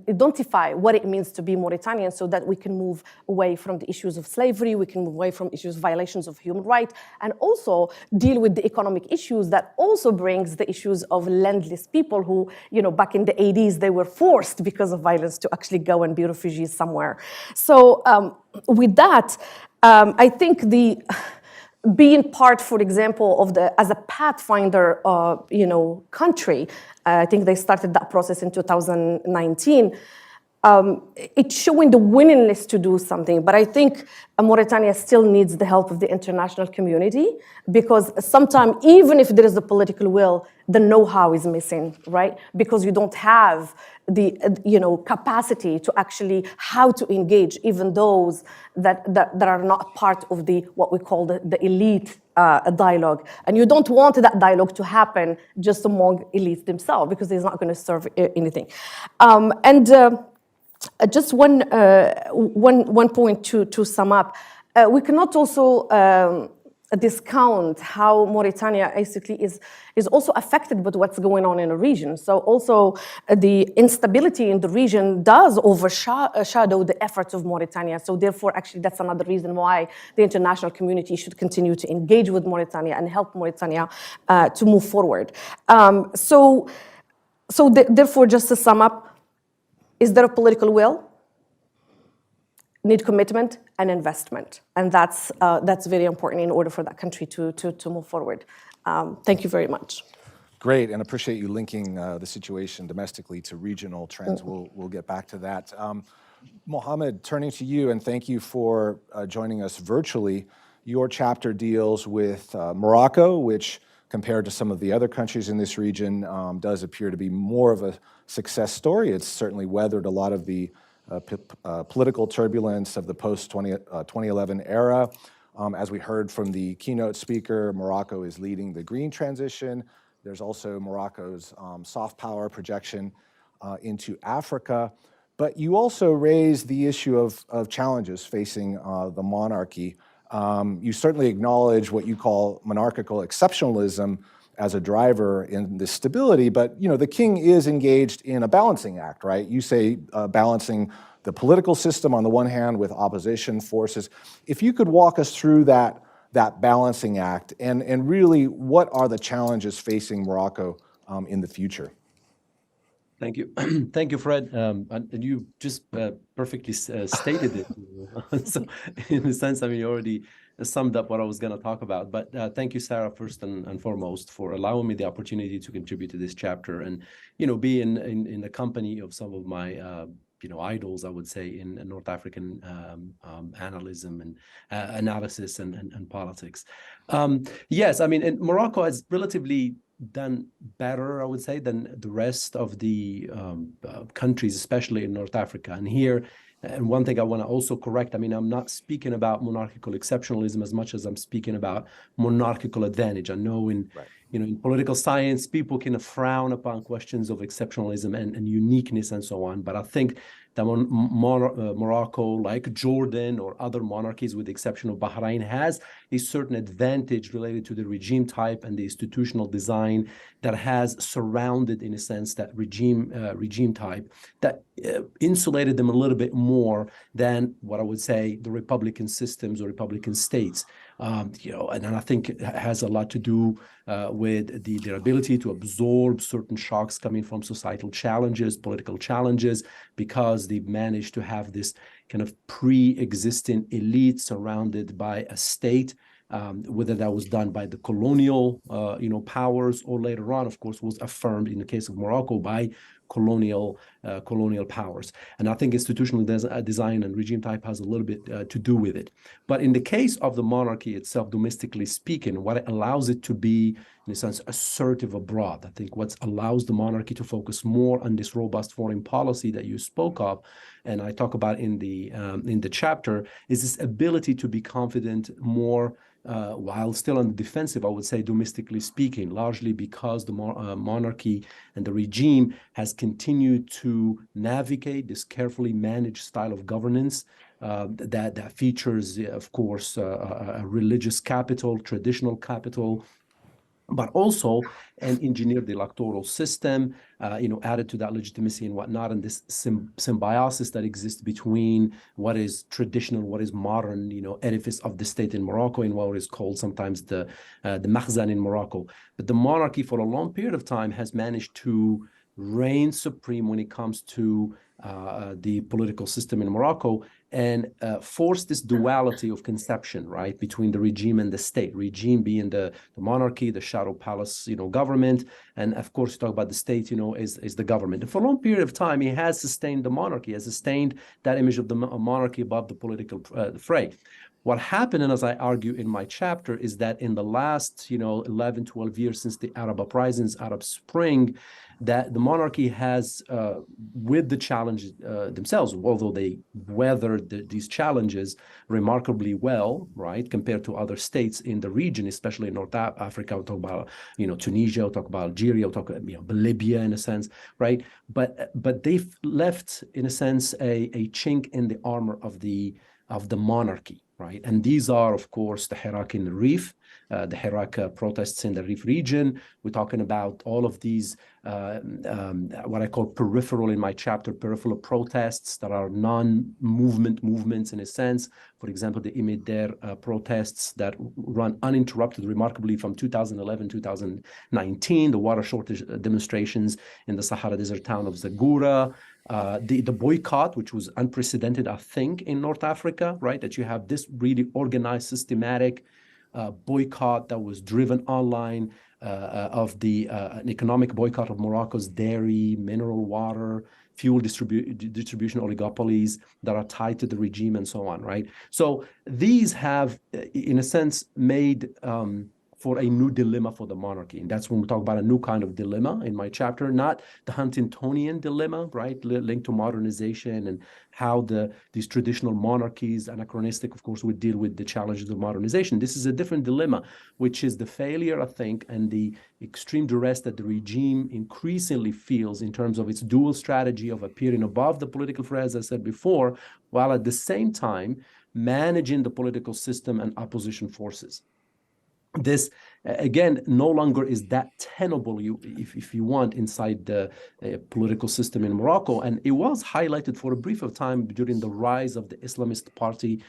A: identify what it means to be Mauritanian so that we can move away from the issues of slavery, we can move away from issues of violations of human rights, and also deal with the economic issues that also brings the issues of landless people who, back in the 80s, they were forced because of violence to actually go and be refugees somewhere. So with that, I think being part, for example, as a pathfinder, country, I think they started that process in 2019. it's showing the willingness to do something. But I think Mauritania still needs the help of the international community, because sometimes, even if there is a political will, the know-how is missing, right? Because you don't have the capacity to actually how to engage even those that are not part of the what we call the elite dialogue. And you don't want that dialogue to happen just among elites themselves, because it's not going to serve anything. Just one point to sum up. We cannot also discount how Mauritania basically is also affected by what's going on in the region. So also the instability in the region does overshadow the efforts of Mauritania. So therefore, actually, that's another reason why the international community should continue to engage with Mauritania and help Mauritania to move forward. Therefore, just to sum up, is there a political will? Need commitment and investment, and that's very important in order for that country to move forward. Thank you very much.
D: Great, and appreciate you linking the situation domestically to regional trends. We'll get back to that. Mohammad, turning to you, and thank you for joining us virtually. Your chapter deals with Morocco, which, compared to some of the other countries in this region, does appear to be more of a success story. It's certainly weathered a lot of the political turbulence of the post-2011 era. As we heard from the keynote speaker, Morocco is leading the green transition. There's also Morocco's soft power projection into Africa. But you also raised the issue of challenges facing the monarchy. You certainly acknowledge what you call monarchical exceptionalism as a driver in this stability, but the king is engaged in a balancing act, right? You say balancing the political system on the one hand with opposition forces. If you could walk us through that balancing act, and really what are the challenges facing Morocco in the future?
E: Thank you. Thank you, Fred. And you just perfectly stated it. So in a sense, I mean, you already summed up what I was going to talk about. But thank you, Sarah, first and foremost, for allowing me the opportunity to contribute to this chapter and, be in the company of some of my, idols, I would say, in North African analysis and politics. Yes, I mean, and Morocco has relatively done better, I would say, than the rest of the countries, especially in North Africa. And here, and one thing I want to also correct, I mean, I'm not speaking about monarchical exceptionalism as much as I'm speaking about monarchical advantage. I know in political science, people can frown upon questions of exceptionalism and uniqueness and so on. But I think that Morocco, like Jordan or other monarchies, with the exception of Bahrain, has a certain advantage related to the regime type and the institutional design that has surrounded, in a sense, that regime type that insulated them a little bit more than what I would say the Republican systems or Republican states. And I think it has a lot to do with their ability to absorb certain shocks coming from societal challenges, political challenges, because they've managed to have this kind of pre-existing elite surrounded by a state, whether that was done by the colonial, powers, or later on, of course, was affirmed in the case of Morocco by colonial powers. And I think institutional design and regime type has a little bit to do with it. But in the case of the monarchy itself, domestically speaking, what it allows it to be, in a sense, assertive abroad. I think what allows the monarchy to focus more on this robust foreign policy that you spoke of, and I talk about in the chapter, is this ability to be confident more while still on the defensive, I would say, domestically speaking, largely because the monarchy and the regime has continued to navigate this carefully managed style of governance that features, of course, a religious capital, traditional capital, but also an engineered electoral system, added to that legitimacy and whatnot, and this symbiosis that exists between what is traditional, what is modern, edifice of the state in Morocco, and what is called sometimes the makhzan in Morocco. But the monarchy, for a long period of time, has managed to reign supreme when it comes to the political system in Morocco, and force this duality of conception, right, between the regime and the state. Regime being the monarchy, the shadow palace, government, and of course, you talk about the state, is the government. And for a long period of time, he has sustained the monarchy, has sustained that image of the monarchy above the political fray. What happened, and as I argue in my chapter, is that in the last, 11, 12 years since the Arab uprisings, Arab Spring, that the monarchy has, with the challenges themselves, although they weathered these challenges remarkably well, right, compared to other states in the region, especially in North Africa. We'll talk about, Tunisia, we'll talk about Algeria, we'll talk about, Libya in a sense, right? But they've left, in a sense, a chink in the armor of the monarchy, right? And these are, of course, the Hirak in the Rif, the Hirak protests in the Rif region. We're talking about all of these, what I call peripheral in my chapter, peripheral protests that are non-movement movements in a sense. For example, the Imid protests that run uninterrupted remarkably from 2011, 2019, the water shortage demonstrations in the Sahara Desert town of Zagura, the boycott, which was unprecedented, I think, in North Africa, right? That you have this really organized, systematic boycott that was driven online of an economic boycott of Morocco's dairy, mineral water, fuel distribution oligopolies that are tied to the regime and so on, right? So these have, in a sense, made for a new dilemma for the monarchy. And that's when we talk about a new kind of dilemma in my chapter, not the Huntingtonian dilemma, right, linked to modernization and how these traditional monarchies, anachronistic, of course, would deal with the challenges of modernization. This is a different dilemma, which is the failure, I think, and the extreme duress that the regime increasingly feels in terms of its dual strategy of appearing above the political fray, as I said before, while at the same time managing the political system and opposition forces. This, again, no longer is that tenable, if you want, inside the political system in Morocco. And it was highlighted for a brief of time during the rise of the Islamist party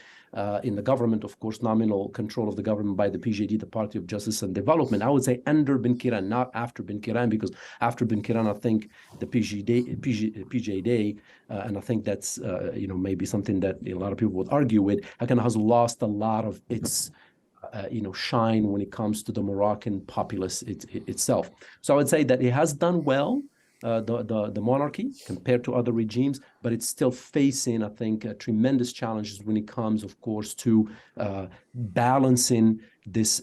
E: in the government, of course, nominal control of the government by the PJD, the Party of Justice and Development. I would say under Ben Kiran, not after Ben Kiran, because after Ben Kiran, I think the PJD, and I think that's, maybe something that a lot of people would argue with, kind of has lost a lot of its shine when it comes to the Moroccan populace itself. So I would say that it has done well, the monarchy, compared to other regimes, but it's still facing, I think, tremendous challenges when it comes, of course, to balancing this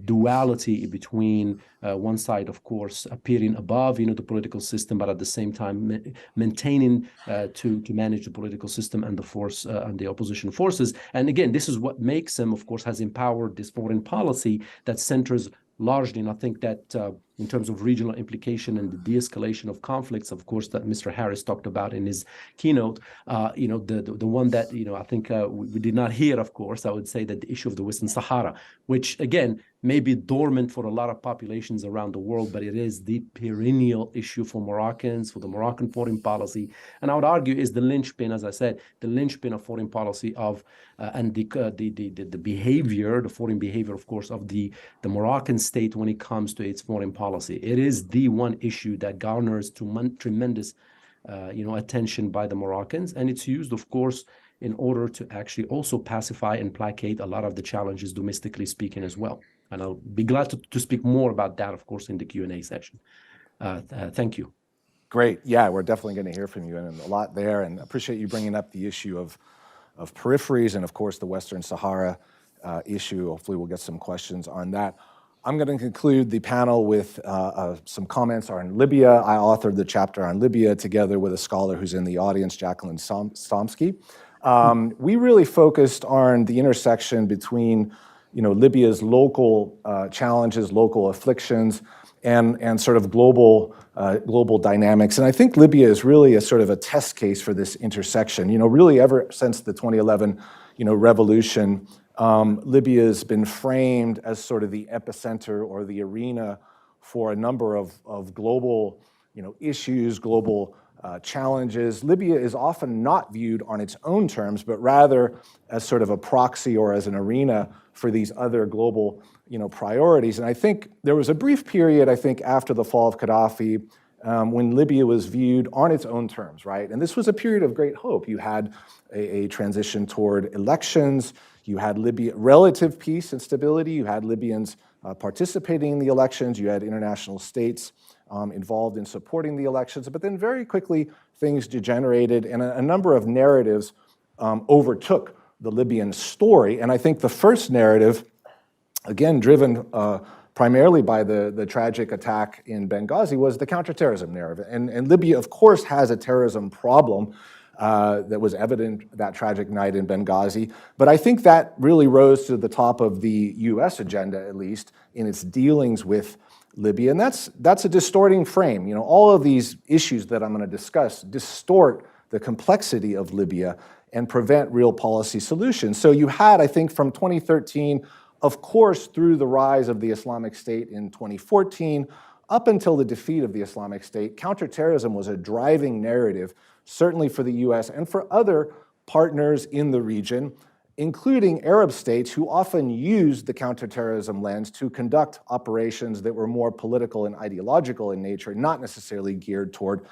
E: duality between one side, of course, appearing above, the political system, but at the same time maintaining to manage the political system and the force and the opposition forces. And again, this is what makes him, of course, has empowered this foreign policy that centers largely, and I think that in terms of regional implication and the de-escalation of conflicts, of course, that Mr. Harris talked about in his keynote, the one that, I think we did not hear, of course, I would say that the issue of the Western Sahara, which, again, may be dormant for a lot of populations around the world, but it is the perennial issue for Moroccans, for the Moroccan foreign policy. And I would argue is the linchpin, as I said, the linchpin of foreign policy of, and the behavior, the foreign behavior, of course, of the Moroccan state when it comes to its foreign policy. It is the one issue that garners tremendous, attention by the Moroccans, and it's used, of course, in order to actually also pacify and placate a lot of the challenges domestically speaking as well. And I'll be glad to speak more about that, of course, in the Q&A session. Thank you.
D: Great. Yeah, we're definitely going to hear from you, and a lot there, and appreciate you bringing up the issue of peripheries and, of course, the Western Sahara issue. Hopefully we'll get some questions on that. I'm going to conclude the panel with some comments on Libya. I authored the chapter on Libya together with a scholar who's in the audience, Jacqueline Somsky. We really focused on the intersection between, Libya's local challenges, local afflictions, and sort of global dynamics. And I think Libya is really a sort of a test case for this intersection. Really ever since the 2011, revolution, Libya has been framed as sort of the epicenter or the arena for a number of global, issues, global challenges. Libya is often not viewed on its own terms, but rather as sort of a proxy or as an arena for these other global, priorities. And I think there was a brief period, after the fall of Gaddafi when Libya was viewed on its own terms, right? And this was a period of great hope. You had a transition toward elections. You had Libya relative peace and stability. You had Libyans participating in the elections. You had international states involved in supporting the elections. But then very quickly, things degenerated, and a number of narratives overtook the Libyan story. And I think the first narrative, again, driven primarily by the tragic attack in Benghazi, was the counterterrorism narrative. And Libya, of course, has a terrorism problem that was evident that tragic night in Benghazi. But I think that really rose to the top of the US agenda, at least, in its dealings with Libya. And that's a distorting frame. You know, all of these issues that I'm going to discuss distort the complexity of Libya and prevent real policy solutions. So you had, I think, from 2013, of course, through the rise of the Islamic State in 2014, up until the defeat of the Islamic State, counterterrorism was a driving narrative, certainly for the US and for other partners in the region, including Arab states who often used the counterterrorism lens to conduct operations that were more political and ideological in nature, not necessarily geared toward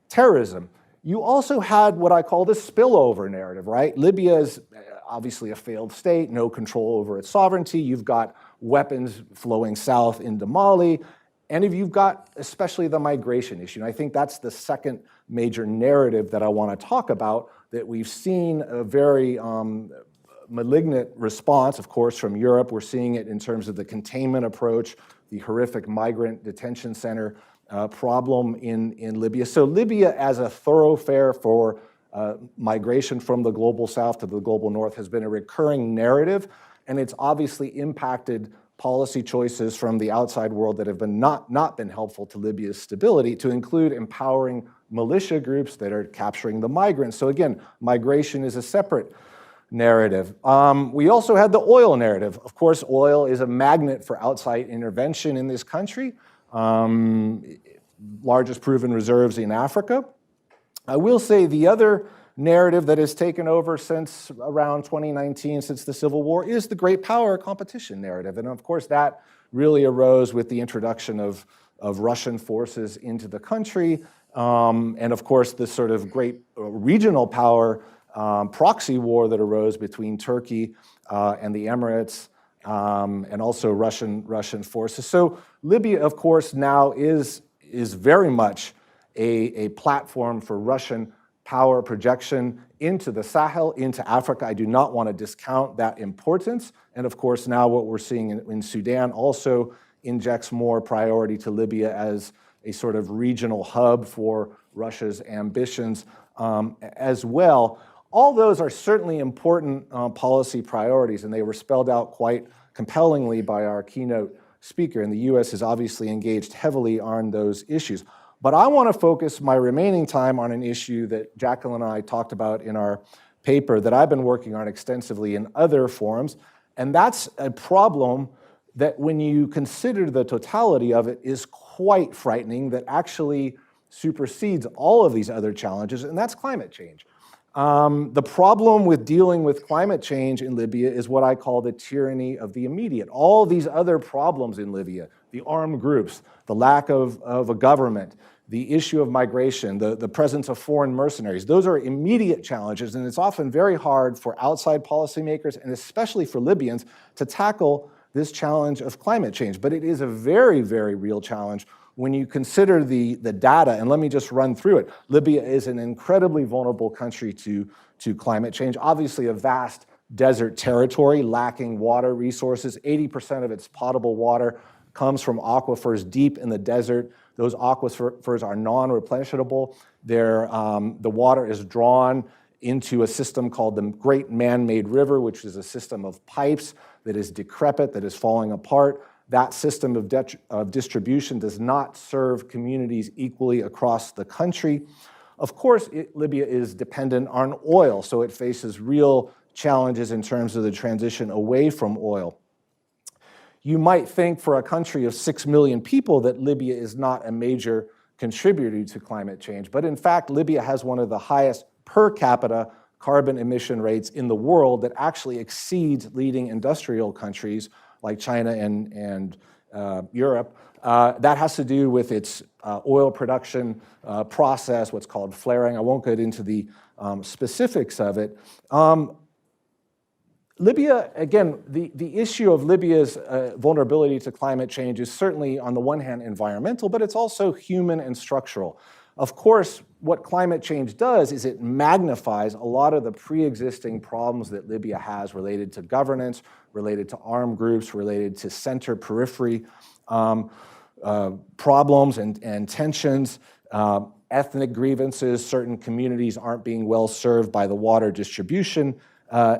D: terrorism. You also had what I call the spillover narrative, right? Libya is obviously a failed state, no control over its sovereignty. You've got weapons flowing south into Mali, and you've got especially the migration issue. And I think that's the second major narrative that I want to talk about, that we've seen a very malignant response, of course, from Europe. We're seeing it in terms of the containment approach, the horrific migrant detention center problem in Libya. So Libya as a thoroughfare for migration from the global south to the global north has been a recurring narrative, and it's obviously impacted policy choices from the outside world that have been not been helpful to Libya's stability, to include empowering militia groups that are capturing the migrants. So again, migration is a separate narrative. We also had the oil narrative. Of course, oil is a magnet for outside intervention in this country. Largest proven reserves in Africa. I will say the other narrative that has taken over since around 2019, since the Civil War, is the great power competition narrative. And of course, that really arose with the introduction of Russian forces into the country. And of course, this sort of great regional power proxy war that arose between Turkey and the Emirates, and also Russian forces. So Libya, of course, now is very much a platform for Russian power projection into the Sahel, into Africa. I do not want to discount that importance. And of course, now what we're seeing in Sudan also injects more priority to Libya as a sort of regional hub for Russia's ambitions as well. All those are certainly important policy priorities, and they were spelled out quite compellingly by our keynote speaker, and the US is obviously engaged heavily on those issues. But I want to focus my remaining time on an issue that Jacqueline and I talked about in our paper that I've been working on extensively in other forums, and that's a problem that when you consider the totality of it is quite frightening, that actually supersedes all of these other challenges, and that's climate change. The problem with dealing with climate change in Libya is what I call the tyranny of the immediate. All these other problems in Libya, the armed groups, the lack of a government, the issue of migration, the presence of foreign mercenaries, those are immediate challenges, and it's often very hard for outside policymakers, and especially for Libyans, to tackle this challenge of climate change. But it is a very, very real challenge when you consider the data, and let me just run through it. Libya is an incredibly vulnerable country to climate change, obviously a vast desert territory lacking water resources. 80% of its potable water comes from aquifers deep in the desert. Those aquifers are non-replenishable. The water is drawn into a system called the Great Man-Made River, which is a system of pipes that is decrepit, that is falling apart. That system of distribution does not serve communities equally across the country. Of course, Libya is dependent on oil, so it faces real challenges in terms of the transition away from oil. You might think for a country of 6 million people that Libya is not a major contributor to climate change, but in fact, Libya has one of the highest per capita carbon emission rates in the world that actually exceeds leading industrial countries like China and Europe. That has to do with its oil production process, what's called flaring. I won't get into the specifics of it. Libya, again, the issue of Libya's vulnerability to climate change is certainly, on the one hand, environmental, but it's also human and structural. Of course, what climate change does is it magnifies a lot of the pre-existing problems that Libya has related to governance, related to armed groups, related to center-periphery problems and tensions, ethnic grievances. Certain communities aren't being well served by the water distribution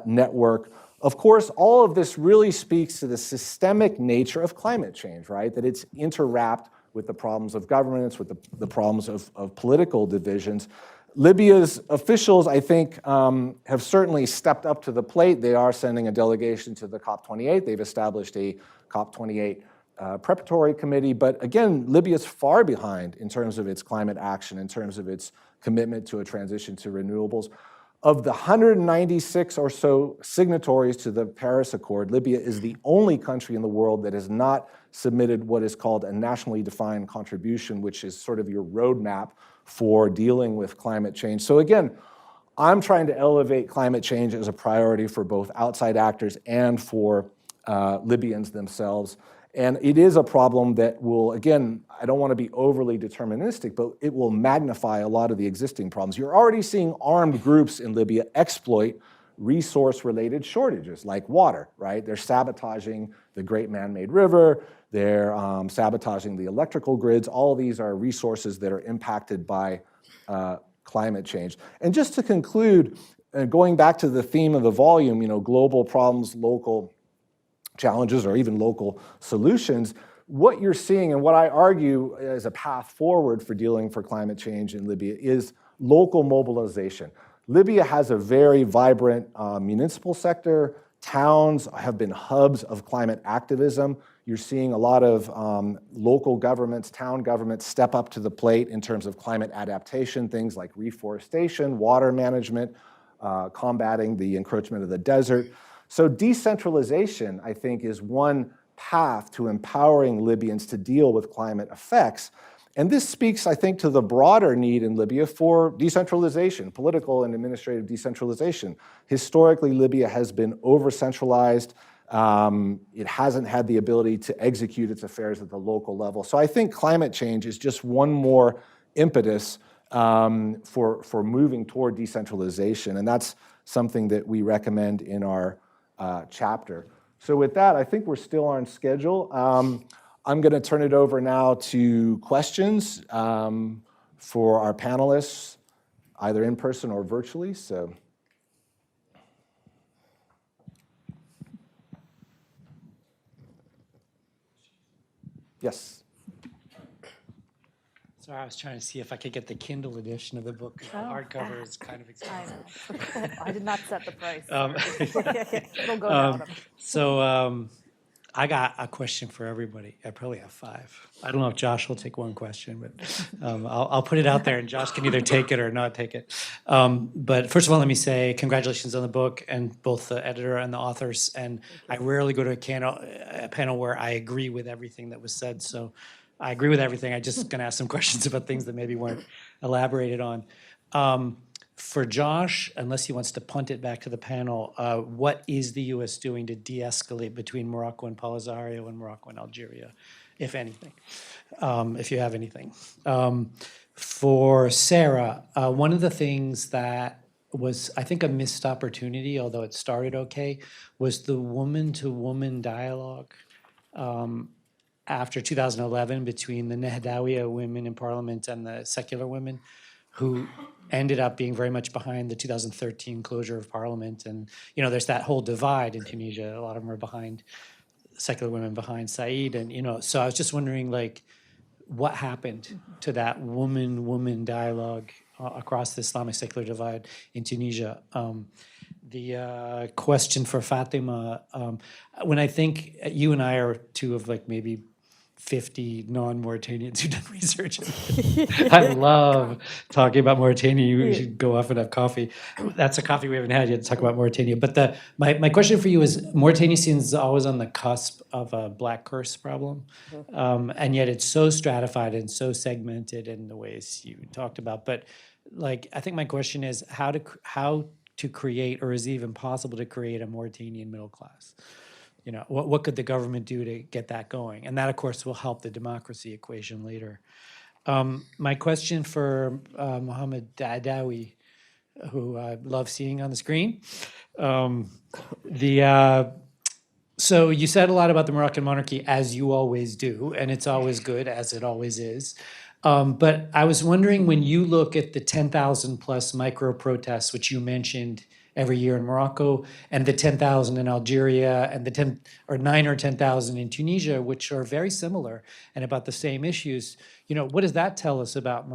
D: network. Of course, all of this really speaks to the systemic nature of climate change, right? That it's interwrapped with the problems of governance, with the problems of political divisions. Libya's officials, I think, have certainly stepped up to the plate. They are sending a delegation to the COP28. They've established a COP28 preparatory committee. But again, Libya's far behind in terms of its climate action, in terms of its commitment to a transition to renewables. Of the 196 or so signatories to the Paris Accord, Libya is the only country in the world that has not submitted what is called a nationally defined contribution, which is sort of your roadmap for dealing with climate change. So again, I'm trying to elevate climate change as a priority for both outside actors and for Libyans themselves. And it is a problem that will, again, I don't want to be overly deterministic, but it will magnify a lot of the existing problems. You're already seeing armed groups in Libya exploit resource-related shortages, like water, right? They're sabotaging the Great Man-Made River, they're sabotaging the electrical grids. All of these are resources that are impacted by climate change. And just to conclude, going back to the theme of the volume, global problems, local challenges, or even local solutions, what you're seeing and what I argue as a path forward for dealing for climate change in Libya is local mobilization. Libya has a very vibrant municipal sector. Towns have been hubs of climate activism. You're seeing a lot of local governments, town governments step up to the plate in terms of climate adaptation, things like reforestation, water management, combating the encroachment of the desert. So decentralization, I think, is one path to empowering Libyans to deal with climate effects. And this speaks, I think, to the broader need in Libya for decentralization, political and administrative decentralization. Historically, Libya has been over-centralized. It hasn't had the ability to execute its affairs at the local level. So I think climate change is just one more impetus for moving toward decentralization. And that's something that we recommend in our chapter. So with that, I think we're still on schedule. I'm going to turn it over now to questions for our panelists, either in person or virtually. So, yes.
F: So I was trying to see if I could get the Kindle edition of the book. The hardcover is kind of expensive.
A: I did not set the price. We'll go down.
F: So I got a question for everybody. I probably have 5. I don't know if Josh will take one question, but I'll put it out there, and Josh can either take it or not take it. But first of all, let me say congratulations on the book, and both the editor and the authors. And I rarely go to a panel where I agree with everything that was said. So I agree with everything. I'm just going to ask some questions about things that maybe weren't elaborated on. For Josh, unless he wants to punt it back to the panel, what is the U.S. doing to de-escalate between Morocco and Polisario and Morocco and Algeria, if anything, if you have anything? For Sarah, one of the things that was, I think, a missed opportunity, although it started okay, was the woman-to-woman dialogue after 2011 between the Daadaoui women in parliament and the secular women, who ended up being very much behind the 2013 closure of parliament. And, there's that whole divide in Tunisia. A lot of them are behind, secular women behind Said. And, so I was just wondering, what happened to that woman-woman dialogue across the Islamic secular divide in Tunisia? The question for Fatima, when I think you and I are two of maybe 50 non-Mauritanians who've done research. I love talking about Mauritania. You should go off and have coffee. That's a coffee we haven't had yet to talk about Mauritania. But my question for you is, Mauritania seems always on the cusp of a black curse problem. And yet it's so stratified and so segmented in the ways you talked about. But like, I think my question is how to create, or is it even possible to create, a Mauritanian middle class? You know, what could the government do to get that going? And that, of course, will help the democracy equation later. My question for Mohammad Daadaoui, who I love seeing on the screen. So you said a lot about the Moroccan monarchy, as you always do, and it's always good, as it always is. But I was wondering, when you look at the 10,000 plus micro protests, which you mentioned every year in Morocco, and the 10,000 in Algeria, and the 9 or 10,000 in Tunisia, which are very similar and about the same issues, you know, what does that tell us about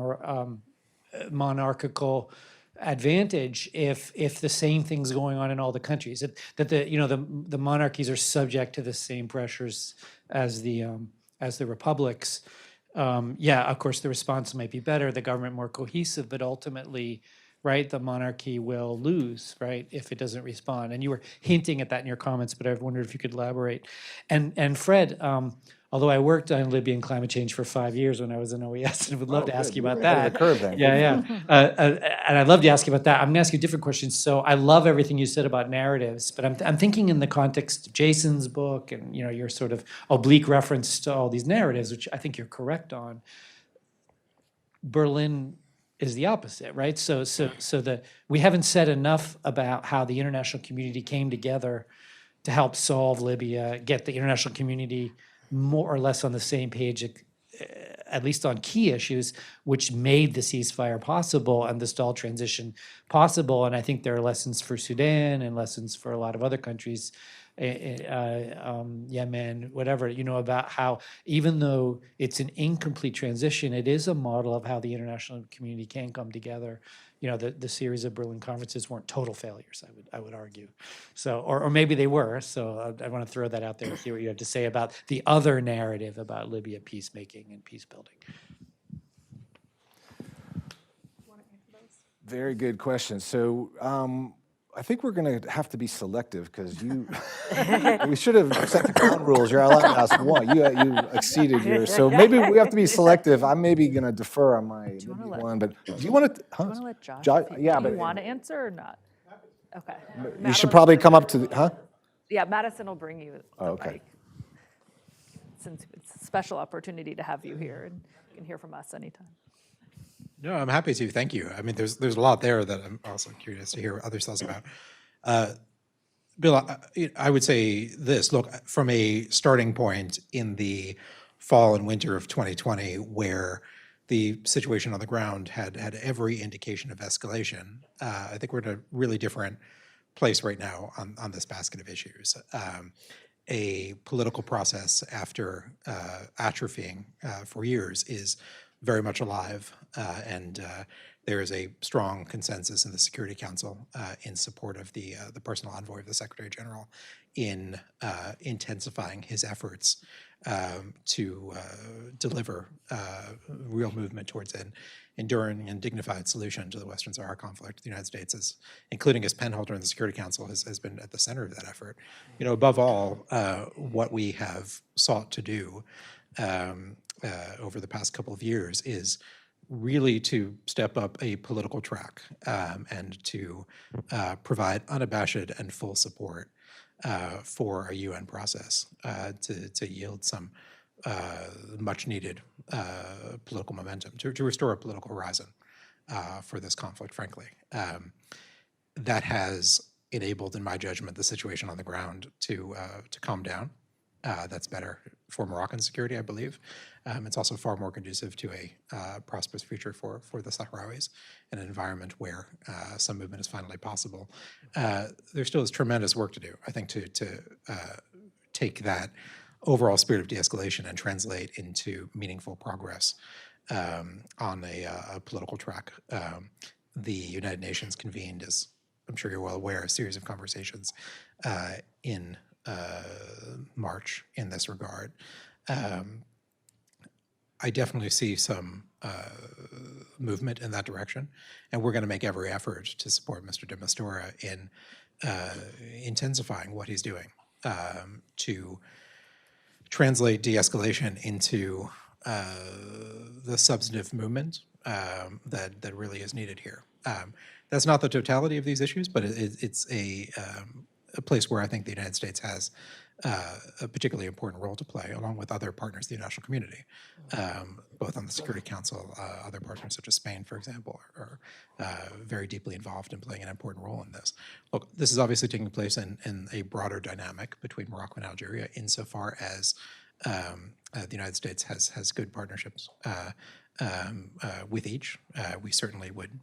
F: monarchical advantage if the same thing's going on in all the countries, that the monarchies are subject to the same pressures as the republics? Yeah, of course, the response might be better, the government more cohesive, but ultimately, right, the monarchy will lose, right, if it doesn't respond. And you were hinting at that in your comments, but I wondered if you could elaborate. And Fred, although I worked on Libyan climate change for 5 years when I was in OES, and would love to ask you about that.
D: The curve then.
F: Yeah. And I'd love to ask you about that. I'm gonna ask you different questions. So I love everything you said about narratives, but I'm thinking in the context of Jason's book and, you know, your sort of oblique reference to all these narratives, which I think you're correct on. Berlin is the opposite, right? So we haven't said enough about how the international community came together to help solve Libya, get the international community more or less on the same page, at least on key issues, which made the ceasefire possible and the stalled transition possible. And I think there are lessons for Sudan and lessons for a lot of other countries, Yemen, whatever, you know, about how, even though it's an incomplete transition, it is a model of how the international community can come together. You know, the series of Berlin conferences weren't total failures, I would argue. So, or maybe they were. So I want to throw that out there and see what you have to say about the other narrative about Libya peacemaking and peace building.
D: Very good question. So I think we're going to have to be selective, because we should have set the ground rules. You're allowed to ask one. You exceeded yours. So maybe we have to be selective. I'm maybe going to defer on my one. But do you want to?
B: Do you want to let Josh?
D: Yeah,
B: do you
D: but
B: want to answer or not? Okay.
D: you should probably come up to the.
B: Yeah, Madison will bring you the
D: okay.
B: mic, since it's a special opportunity to have you here, and you can hear from us anytime.
C: No, I'm happy to. Thank you. I mean, there's a lot there that I'm also curious to hear what others tell us about. Bill, I would say this. Look, from a starting point in the fall and winter of 2020, where the situation on the ground had every indication of escalation, I think we're in a really different place right now on this basket of issues. A political process, after atrophying for years, is very much alive, and there is a strong consensus in the Security Council in support of the personal envoy of the Secretary General in intensifying his efforts to deliver real movement towards an enduring and dignified solution to the Western Sahara conflict. The United States, including as penholder in the Security Council, has been at the center of that effort. You know, above all, what we have sought to do over the past couple of years is really to step up a political track and to provide unabashed and full support for a UN process to yield some much needed political momentum, to restore a political horizon for this conflict, frankly. That has enabled, in my judgment, the situation on the ground to calm down. That's better for Moroccan security, I believe. It's also far more conducive to a prosperous future for the Sahrawis, in an environment where some movement is finally possible. There still is tremendous work to do, I think, to take that overall spirit of de-escalation and translate into meaningful progress on a political track. The United Nations convened, as I'm sure you're well aware, a series of conversations in March in this regard. I definitely see some movement in that direction, and we're going to make every effort to support Mr. de Mistura in intensifying what he's doing to translate de-escalation into the substantive movement that really is needed here. That's not the totality of these issues, but it's a place where I think the United States has a particularly important role to play, along with other partners in the international community, both on the Security Council. Other partners such as Spain, for example, are very deeply involved in playing an important role in this. Look, this is obviously taking place in a broader dynamic between Morocco and Algeria, insofar as the United States has good partnerships with each. We certainly would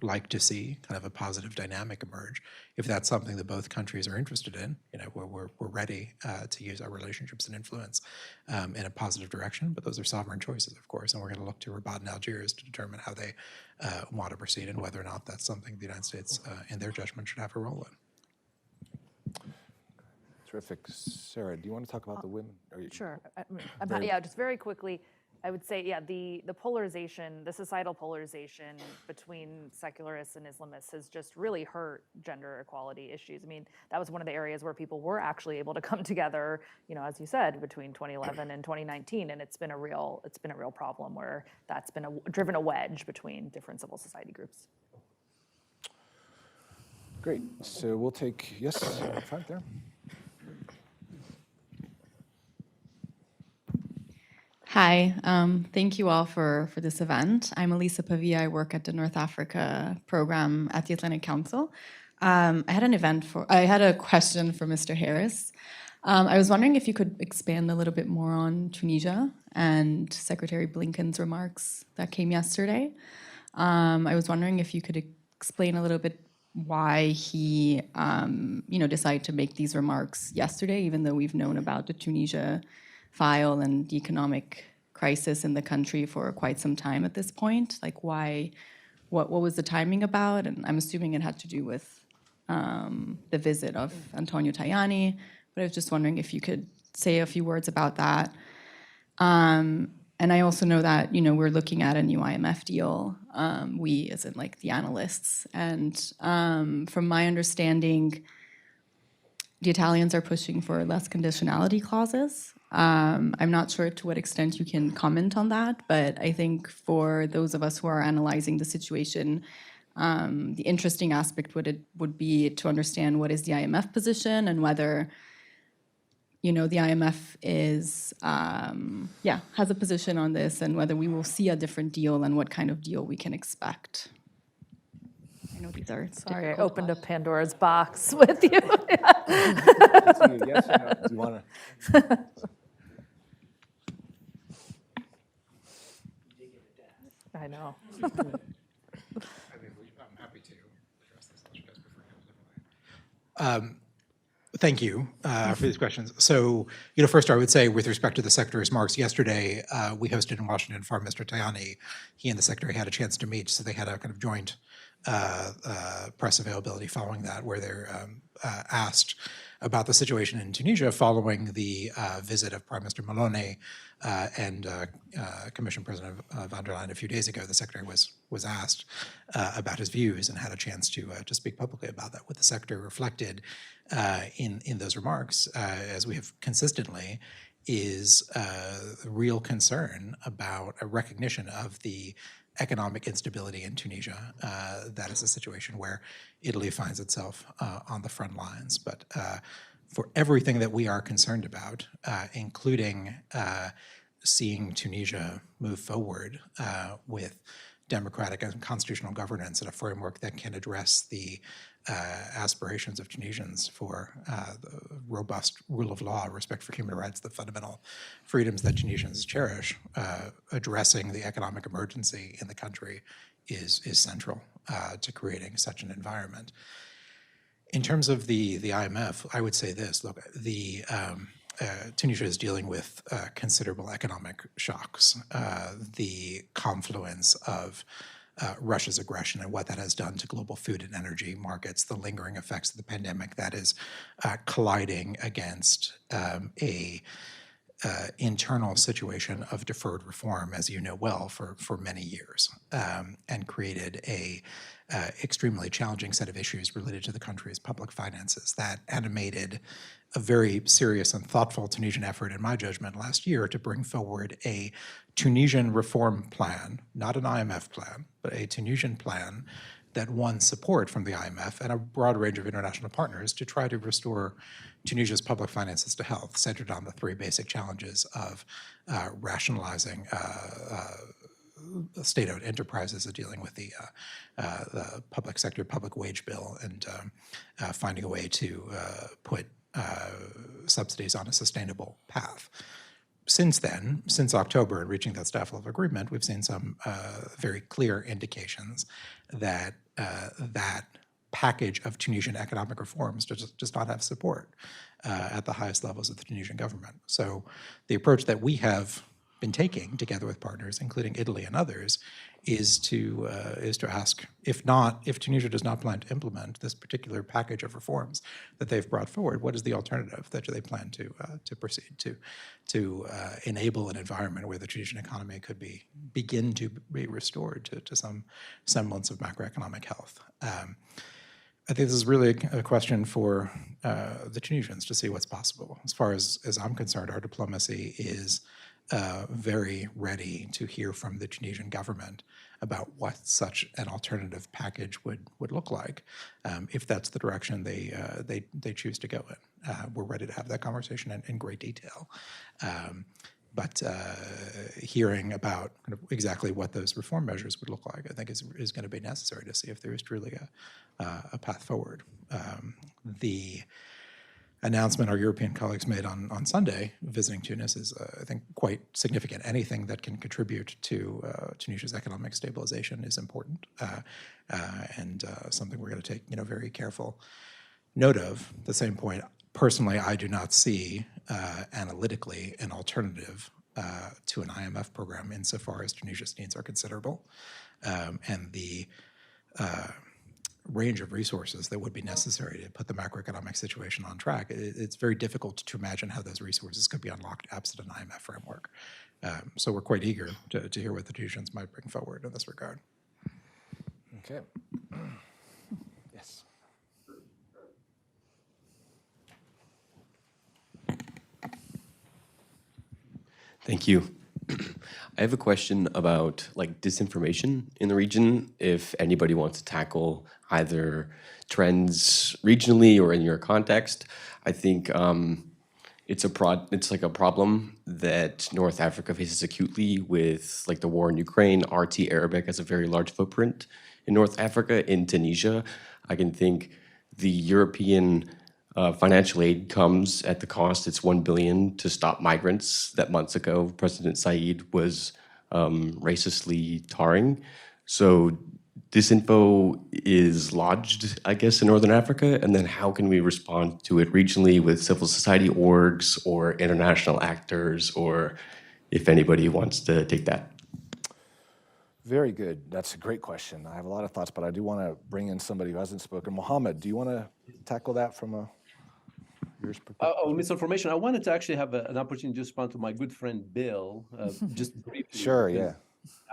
C: like to see kind of a positive dynamic emerge. If that's something that both countries are interested in, we're ready to use our relationships and influence in a positive direction, but those are sovereign choices, of course, and we're going to look to Rabat and Algiers to determine how they want to proceed and whether or not that's something the United States, in their judgment, should have a role in.
D: Terrific. Sarah, do you want to talk about the women?
G: Sure. Just very quickly, I would say, the polarization, the societal polarization between secularists and Islamists has just really hurt gender equality issues. I mean, that was one of the areas where people were actually able to come together, as you said, between 2011 and 2019, and it's been a real problem where that's been driven a wedge between different civil society groups.
D: Great. So we'll take, yes, in front there.
H: Hi, thank you all for this event. I'm Elisa Pavia. I work at the North Africa program at the Atlantic Council. I had a question for Mr. Harris. I was wondering if you could expand a little bit more on Tunisia and Secretary Blinken's remarks that came yesterday. I was wondering if you could explain a little bit why he, decided to make these remarks yesterday, even though we've known about the Tunisia file and the economic crisis in the country for quite some time at this point. Like, why? What was the timing about? And I'm assuming it had to do with the visit of Antonio Tajani. But I was just wondering if you could say a few words about that. And I also know that we're looking at a new IMF deal. We, as in like the analysts, and from my understanding, the Italians are pushing for less conditionality clauses. I'm not sure to what extent you can comment on that, but I think for those of us who are analyzing the situation, the interesting aspect would be to understand what is the IMF position and whether the IMF is has a position on this, and whether we will see a different deal and what kind of deal we can expect. I know these are
G: Sorry, I opened a Pandora's box with you.
D: Yes or no? Do you want to?
G: I know.
C: I'm happy to address this. Unless you guys prefer to. Thank you for these questions. So, first I would say with respect to the Secretary's remarks yesterday, we hosted in Washington for Mr. Tajani. He and the Secretary had a chance to meet, so they had a kind of joint press availability following that, where they're asked about the situation in Tunisia following the visit of Prime Minister Malone and Commission President von der Leyen a few days ago. The Secretary was asked about his views and had a chance to speak publicly about that. What the Secretary reflected in those remarks, as we have consistently, is real concern about a recognition of the economic instability in Tunisia. That is a situation where Italy finds itself on the front lines. But for everything that we are concerned about, including seeing Tunisia move forward with democratic and constitutional governance in a framework that can address the aspirations of Tunisians for the robust rule of law, respect for human rights, the fundamental freedoms that Tunisians cherish, addressing the economic emergency in the country is central to creating such an environment. In terms of the IMF, I would say this: look, Tunisia is dealing with considerable economic shocks. The confluence of Russia's aggression and what that has done to global food and energy markets, the lingering effects of the pandemic that is colliding against a internal situation of deferred reform, as you know well, for many years, and created a extremely challenging set of issues related to the country's public finances that animated a very serious and thoughtful Tunisian effort, in my judgment, last year to bring forward a Tunisian reform plan, not an IMF plan, but a Tunisian plan that won support from the IMF and a broad range of international partners to try to restore Tunisia's public finances to health, centered on the three basic challenges of rationalizing state-owned enterprises, dealing with the public sector, public wage bill, and finding a way to put subsidies on a sustainable path. Since then, since October and reaching that staff level agreement, we've seen some very clear indications that that package of Tunisian economic reforms does not have support at the highest levels of the Tunisian government. So the approach that we have been taking, together with partners, including Italy and others, is to ask, if Tunisia does not plan to implement this particular package of reforms that they've brought forward, what is the alternative that they plan to proceed to enable an environment where the Tunisian economy could begin to be restored to some semblance of macroeconomic health? I think this is really a question for the Tunisians to see what's possible. As far as I'm concerned, our diplomacy is very ready to hear from the Tunisian government about what such an alternative package would look like, if that's the direction they choose to go in. We're ready to have that conversation in great detail. But hearing about kind of exactly what those reform measures would look like, I think is going to be necessary to see if there is truly a path forward. The announcement our European colleagues made on Sunday visiting Tunis is, I think, quite significant. Anything that can contribute to Tunisia's economic stabilization is important, and something we're going to take very careful note of. At the same point, personally, I do not see analytically an alternative to an IMF program insofar as Tunisia's needs are considerable, and the range of resources that would be necessary to put the macroeconomic situation on track. It's very difficult to imagine how those resources could be unlocked absent an IMF framework. So we're quite eager to hear what the Tunisians might bring forward in this regard.
D: Okay. Yes.
I: Thank you. I have a question about disinformation in the region. If anybody wants to tackle either trends regionally or in your context, I think it's a problem that North Africa faces acutely with the war in Ukraine. RT Arabic has a very large footprint in North Africa. In Tunisia, I can think the European financial aid comes at the cost. It's $1 billion to stop migrants that months ago President Said was racistly tarring. So disinfo is lodged, I guess, in Northern Africa, and then how can we respond to it regionally with civil society orgs or international actors, or if anybody wants to take that?
D: Very good. That's a great question. I have a lot of thoughts, but I do want to bring in somebody who hasn't spoken. Mohammad, do you want to tackle that from your perspective?
E: Oh, misinformation. I wanted to actually have an opportunity to respond to my good friend Bill, just briefly.
D: Sure, yeah.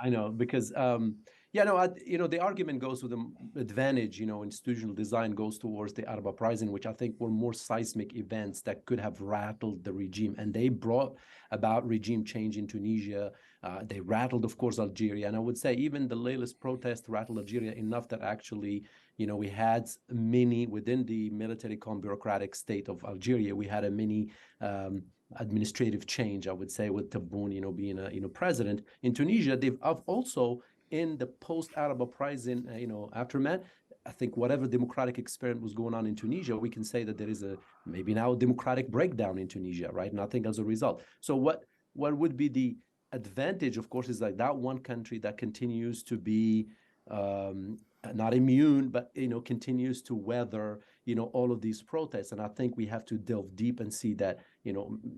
E: I know, because the argument goes with the advantage, institutional design goes towards the Arab uprising, which I think were more seismic events that could have rattled the regime. And they brought about regime change in Tunisia. They rattled, of course, Algeria. And I would say even the latest protest rattled Algeria enough that actually, we had within the military bureaucratic state of Algeria, we had a mini administrative change, I would say, with Tebboune, being a president. In Tunisia, they've also, in the post-Arab uprising, aftermath, I think whatever democratic experiment was going on in Tunisia, we can say that there is maybe now a democratic breakdown in Tunisia, right? And I think as a result. So what would be the advantage, of course, is that one country that continues to be not immune, but continues to weather all of these protests. And I think we have to delve deep and see that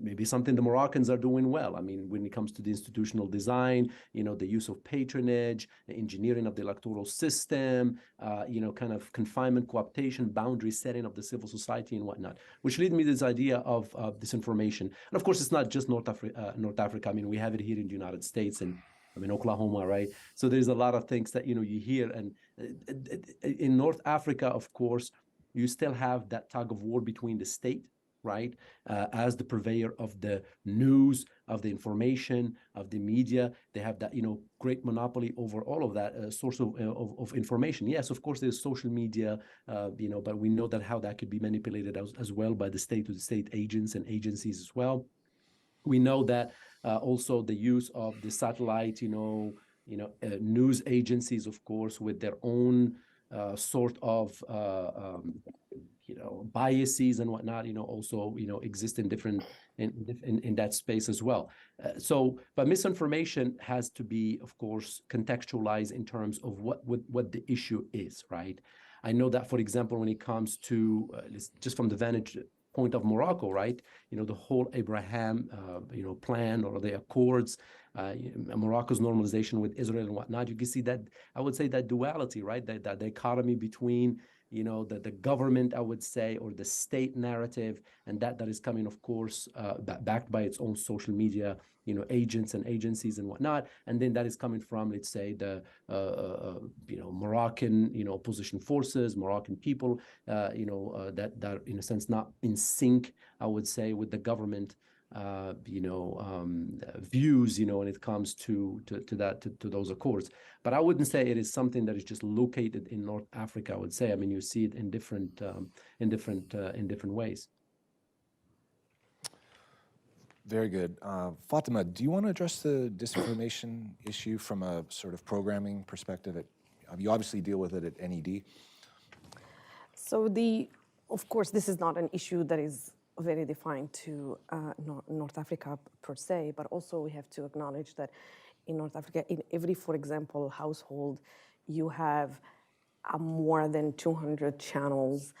E: maybe something the Moroccans are doing well. I mean, when it comes to the institutional design, the use of patronage, the engineering of the electoral system, kind of confinement, cooptation, boundary setting of the civil society and whatnot, which lead me to this idea of disinformation. And of course, it's not just North Africa. I mean, we have it here in the United States and Oklahoma, right? So there's a lot of things that, you hear. And in North Africa, of course, you still have that tug of war between the state, right, as the purveyor of the news, of the information, of the media. They have that, great monopoly over all of that source of information. Yes, of course, there's social media, but we know that how that could be manipulated as well by the state agents and agencies as well. We know that also the use of the satellite, news agencies, of course, with their own sort of biases and whatnot, also exist in different in that space as well. But misinformation has to be, of course, contextualized in terms of what the issue is, right? I know that, for example, when it comes to just from the vantage point of Morocco, right? The whole Abraham, plan or the Accords, Morocco's normalization with Israel and whatnot. You can see that, I would say, that duality, right? That dichotomy between, the government, I would say, or the state narrative, and that is coming, of course, backed by its own social media, agents and agencies and whatnot. And then that is coming from, let's say, the, Moroccan, opposition forces, Moroccan people, that are, in a sense, not in sync, I would say, with the government, views, when it comes to those accords. But I wouldn't say it is something that is just located in North Africa. I would say, I mean, you see it in different ways.
D: Very good. Fatima, do you want to address the disinformation issue from a sort of programming perspective? You obviously deal with it at NED.
A: So of course, this is not an issue that is very defined to North Africa per se, but also we have to acknowledge that in North Africa, in every, for example, household, you have more than 200 channels,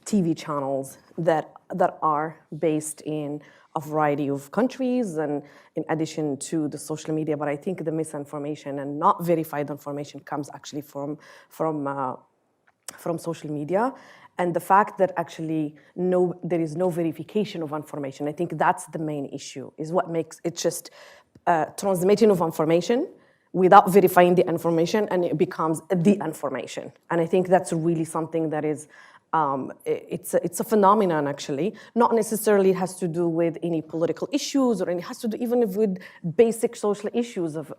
A: TV channels that are based in a variety of countries, and in addition to the social media. But I think the misinformation and not verified information comes actually from social media. And the fact that actually there is no verification of information, I think that's the main issue, is what makes it just transmitting of information without verifying the information, and it becomes the information. And I think that's really something that is, it's a phenomenon, actually. Not necessarily it has to do with any political issues, or it has to do even with basic social issues of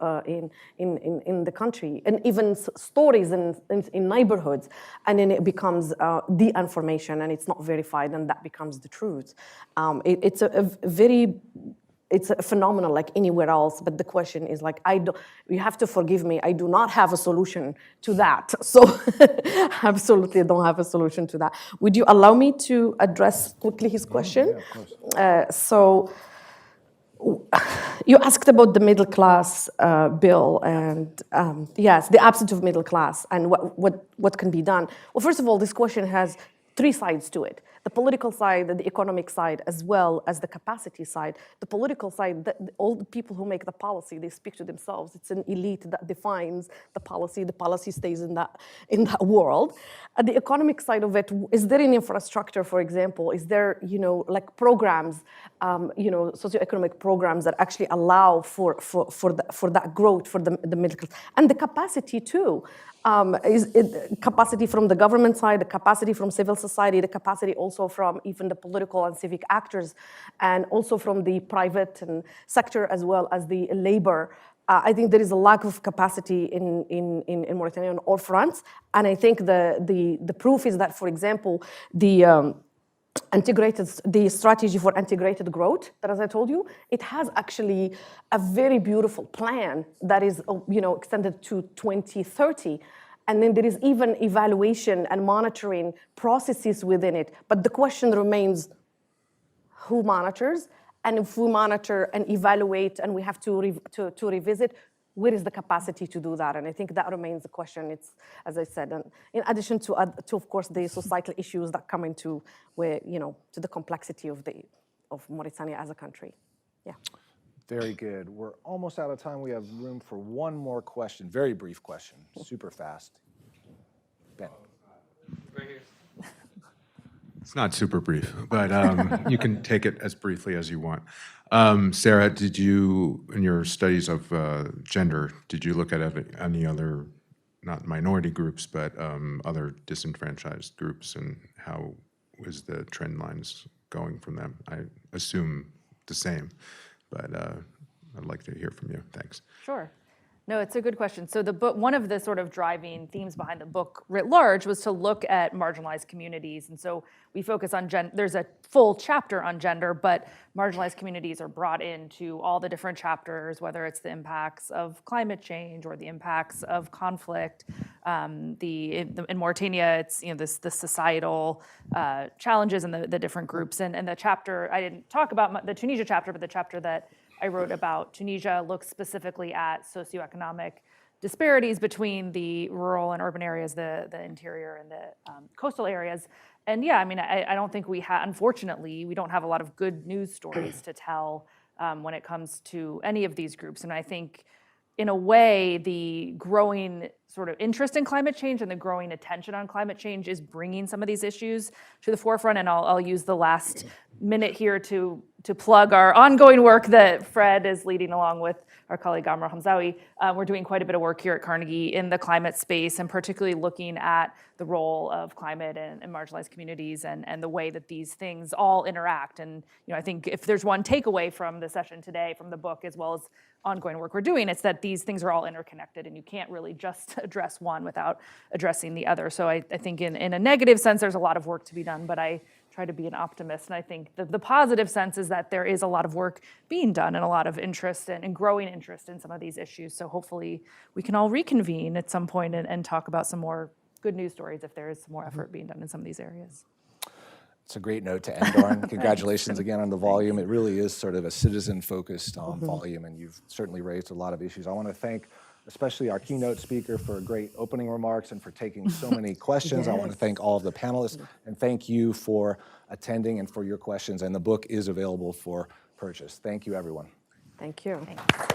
A: in the country, and even stories in neighborhoods. And then it becomes the information, and it's not verified, and that becomes the truth. It's a phenomenon like anywhere else, but the question is like, you have to forgive me, I do not have a solution to that. So absolutely don't have a solution to that. Would you allow me to address quickly his question?
D: Yeah, of course.
A: So you asked about the middle class bill, and yes, the absence of middle class and what can be done. Well, first of all, this question has three sides to it: the political side, the economic side, as well as the capacity side. The political side, all the people who make the policy, they speak to themselves. It's an elite that defines the policy. The policy stays in that world. At the economic side of it, is there an infrastructure, for example? Is there, like programs, socioeconomic programs that actually allow for that growth for the middle class? And the capacity too. Capacity from the government side, the capacity from civil society, the capacity also from even the political and civic actors, and also from the private sector as well as the labor. I think there is a lack of capacity in Mauritania on all fronts, and I think the proof is that, for example, the strategy for integrated growth, that, as I told you, it has actually a very beautiful plan that is, extended to 2030. And then there is even evaluation and monitoring processes within it. But the question remains, who monitors? And if we monitor and evaluate and we have to revisit, where is the capacity to do that? And I think that remains the question. It's, as I said, and in addition to of course, the societal issues that come into where, to the complexity of Mauritania as a country. Yeah.
D: Very good. We're almost out of time. We have room for one more question, very brief question, super fast. Ben.
B: Right here.
J: It's not super brief, but you can take it as briefly as you want. Sarah, did you, in your studies of gender, did you look at any other, not minority groups, but other disenfranchised groups, and how was the trend lines going from them? I assume the same, but I'd like to hear from you. Thanks.
G: Sure. No, it's a good question. So the book, one of the sort of driving themes behind the book writ large was to look at marginalized communities. And so we focus on there's a full chapter on gender, but marginalized communities are brought into all the different chapters, whether it's the impacts of climate change or the impacts of conflict. In Mauritania, it's the societal challenges and the different groups. And the chapter, I didn't talk about the Tunisia chapter, but the chapter that I wrote about Tunisia looks specifically at socioeconomic disparities between the rural and urban areas, the interior and the coastal areas. And yeah, I mean, I don't think unfortunately, we don't have a lot of good news stories to tell when it comes to any of these groups. And I think, in a way, the growing sort of interest in climate change and the growing attention on climate change is bringing some of these issues to the forefront. And I'll use the last minute here to plug our ongoing work that Fred is leading along with our colleague Amr Hamzawy. We're doing quite a bit of work here at Carnegie in the climate space, and particularly looking at the role of climate and marginalized communities and the way that these things all interact. And I think if there's one takeaway from the session today, from the book, as well as ongoing work we're doing, it's that these things are all interconnected, and you can't really just address one without addressing the other. So I think in a negative sense, there's a lot of work to be done, but I try to be an optimist. And I think the positive sense is that there is a lot of work being done and a lot of interest and growing interest in some of these issues. So hopefully we can all reconvene at some point and talk about some more good news stories if there is some more effort being done in some of these areas.
D: It's a great note to end on. Congratulations again on the volume. It really is sort of a citizen-focused volume, and you've certainly raised a lot of issues. I want to thank especially our keynote speaker for great opening remarks and for taking so many questions. Yes. I want to thank all of the panelists, and thank you for attending and for your questions. And the book is available for purchase. Thank you, everyone.
A: Thank you.
G: Thanks.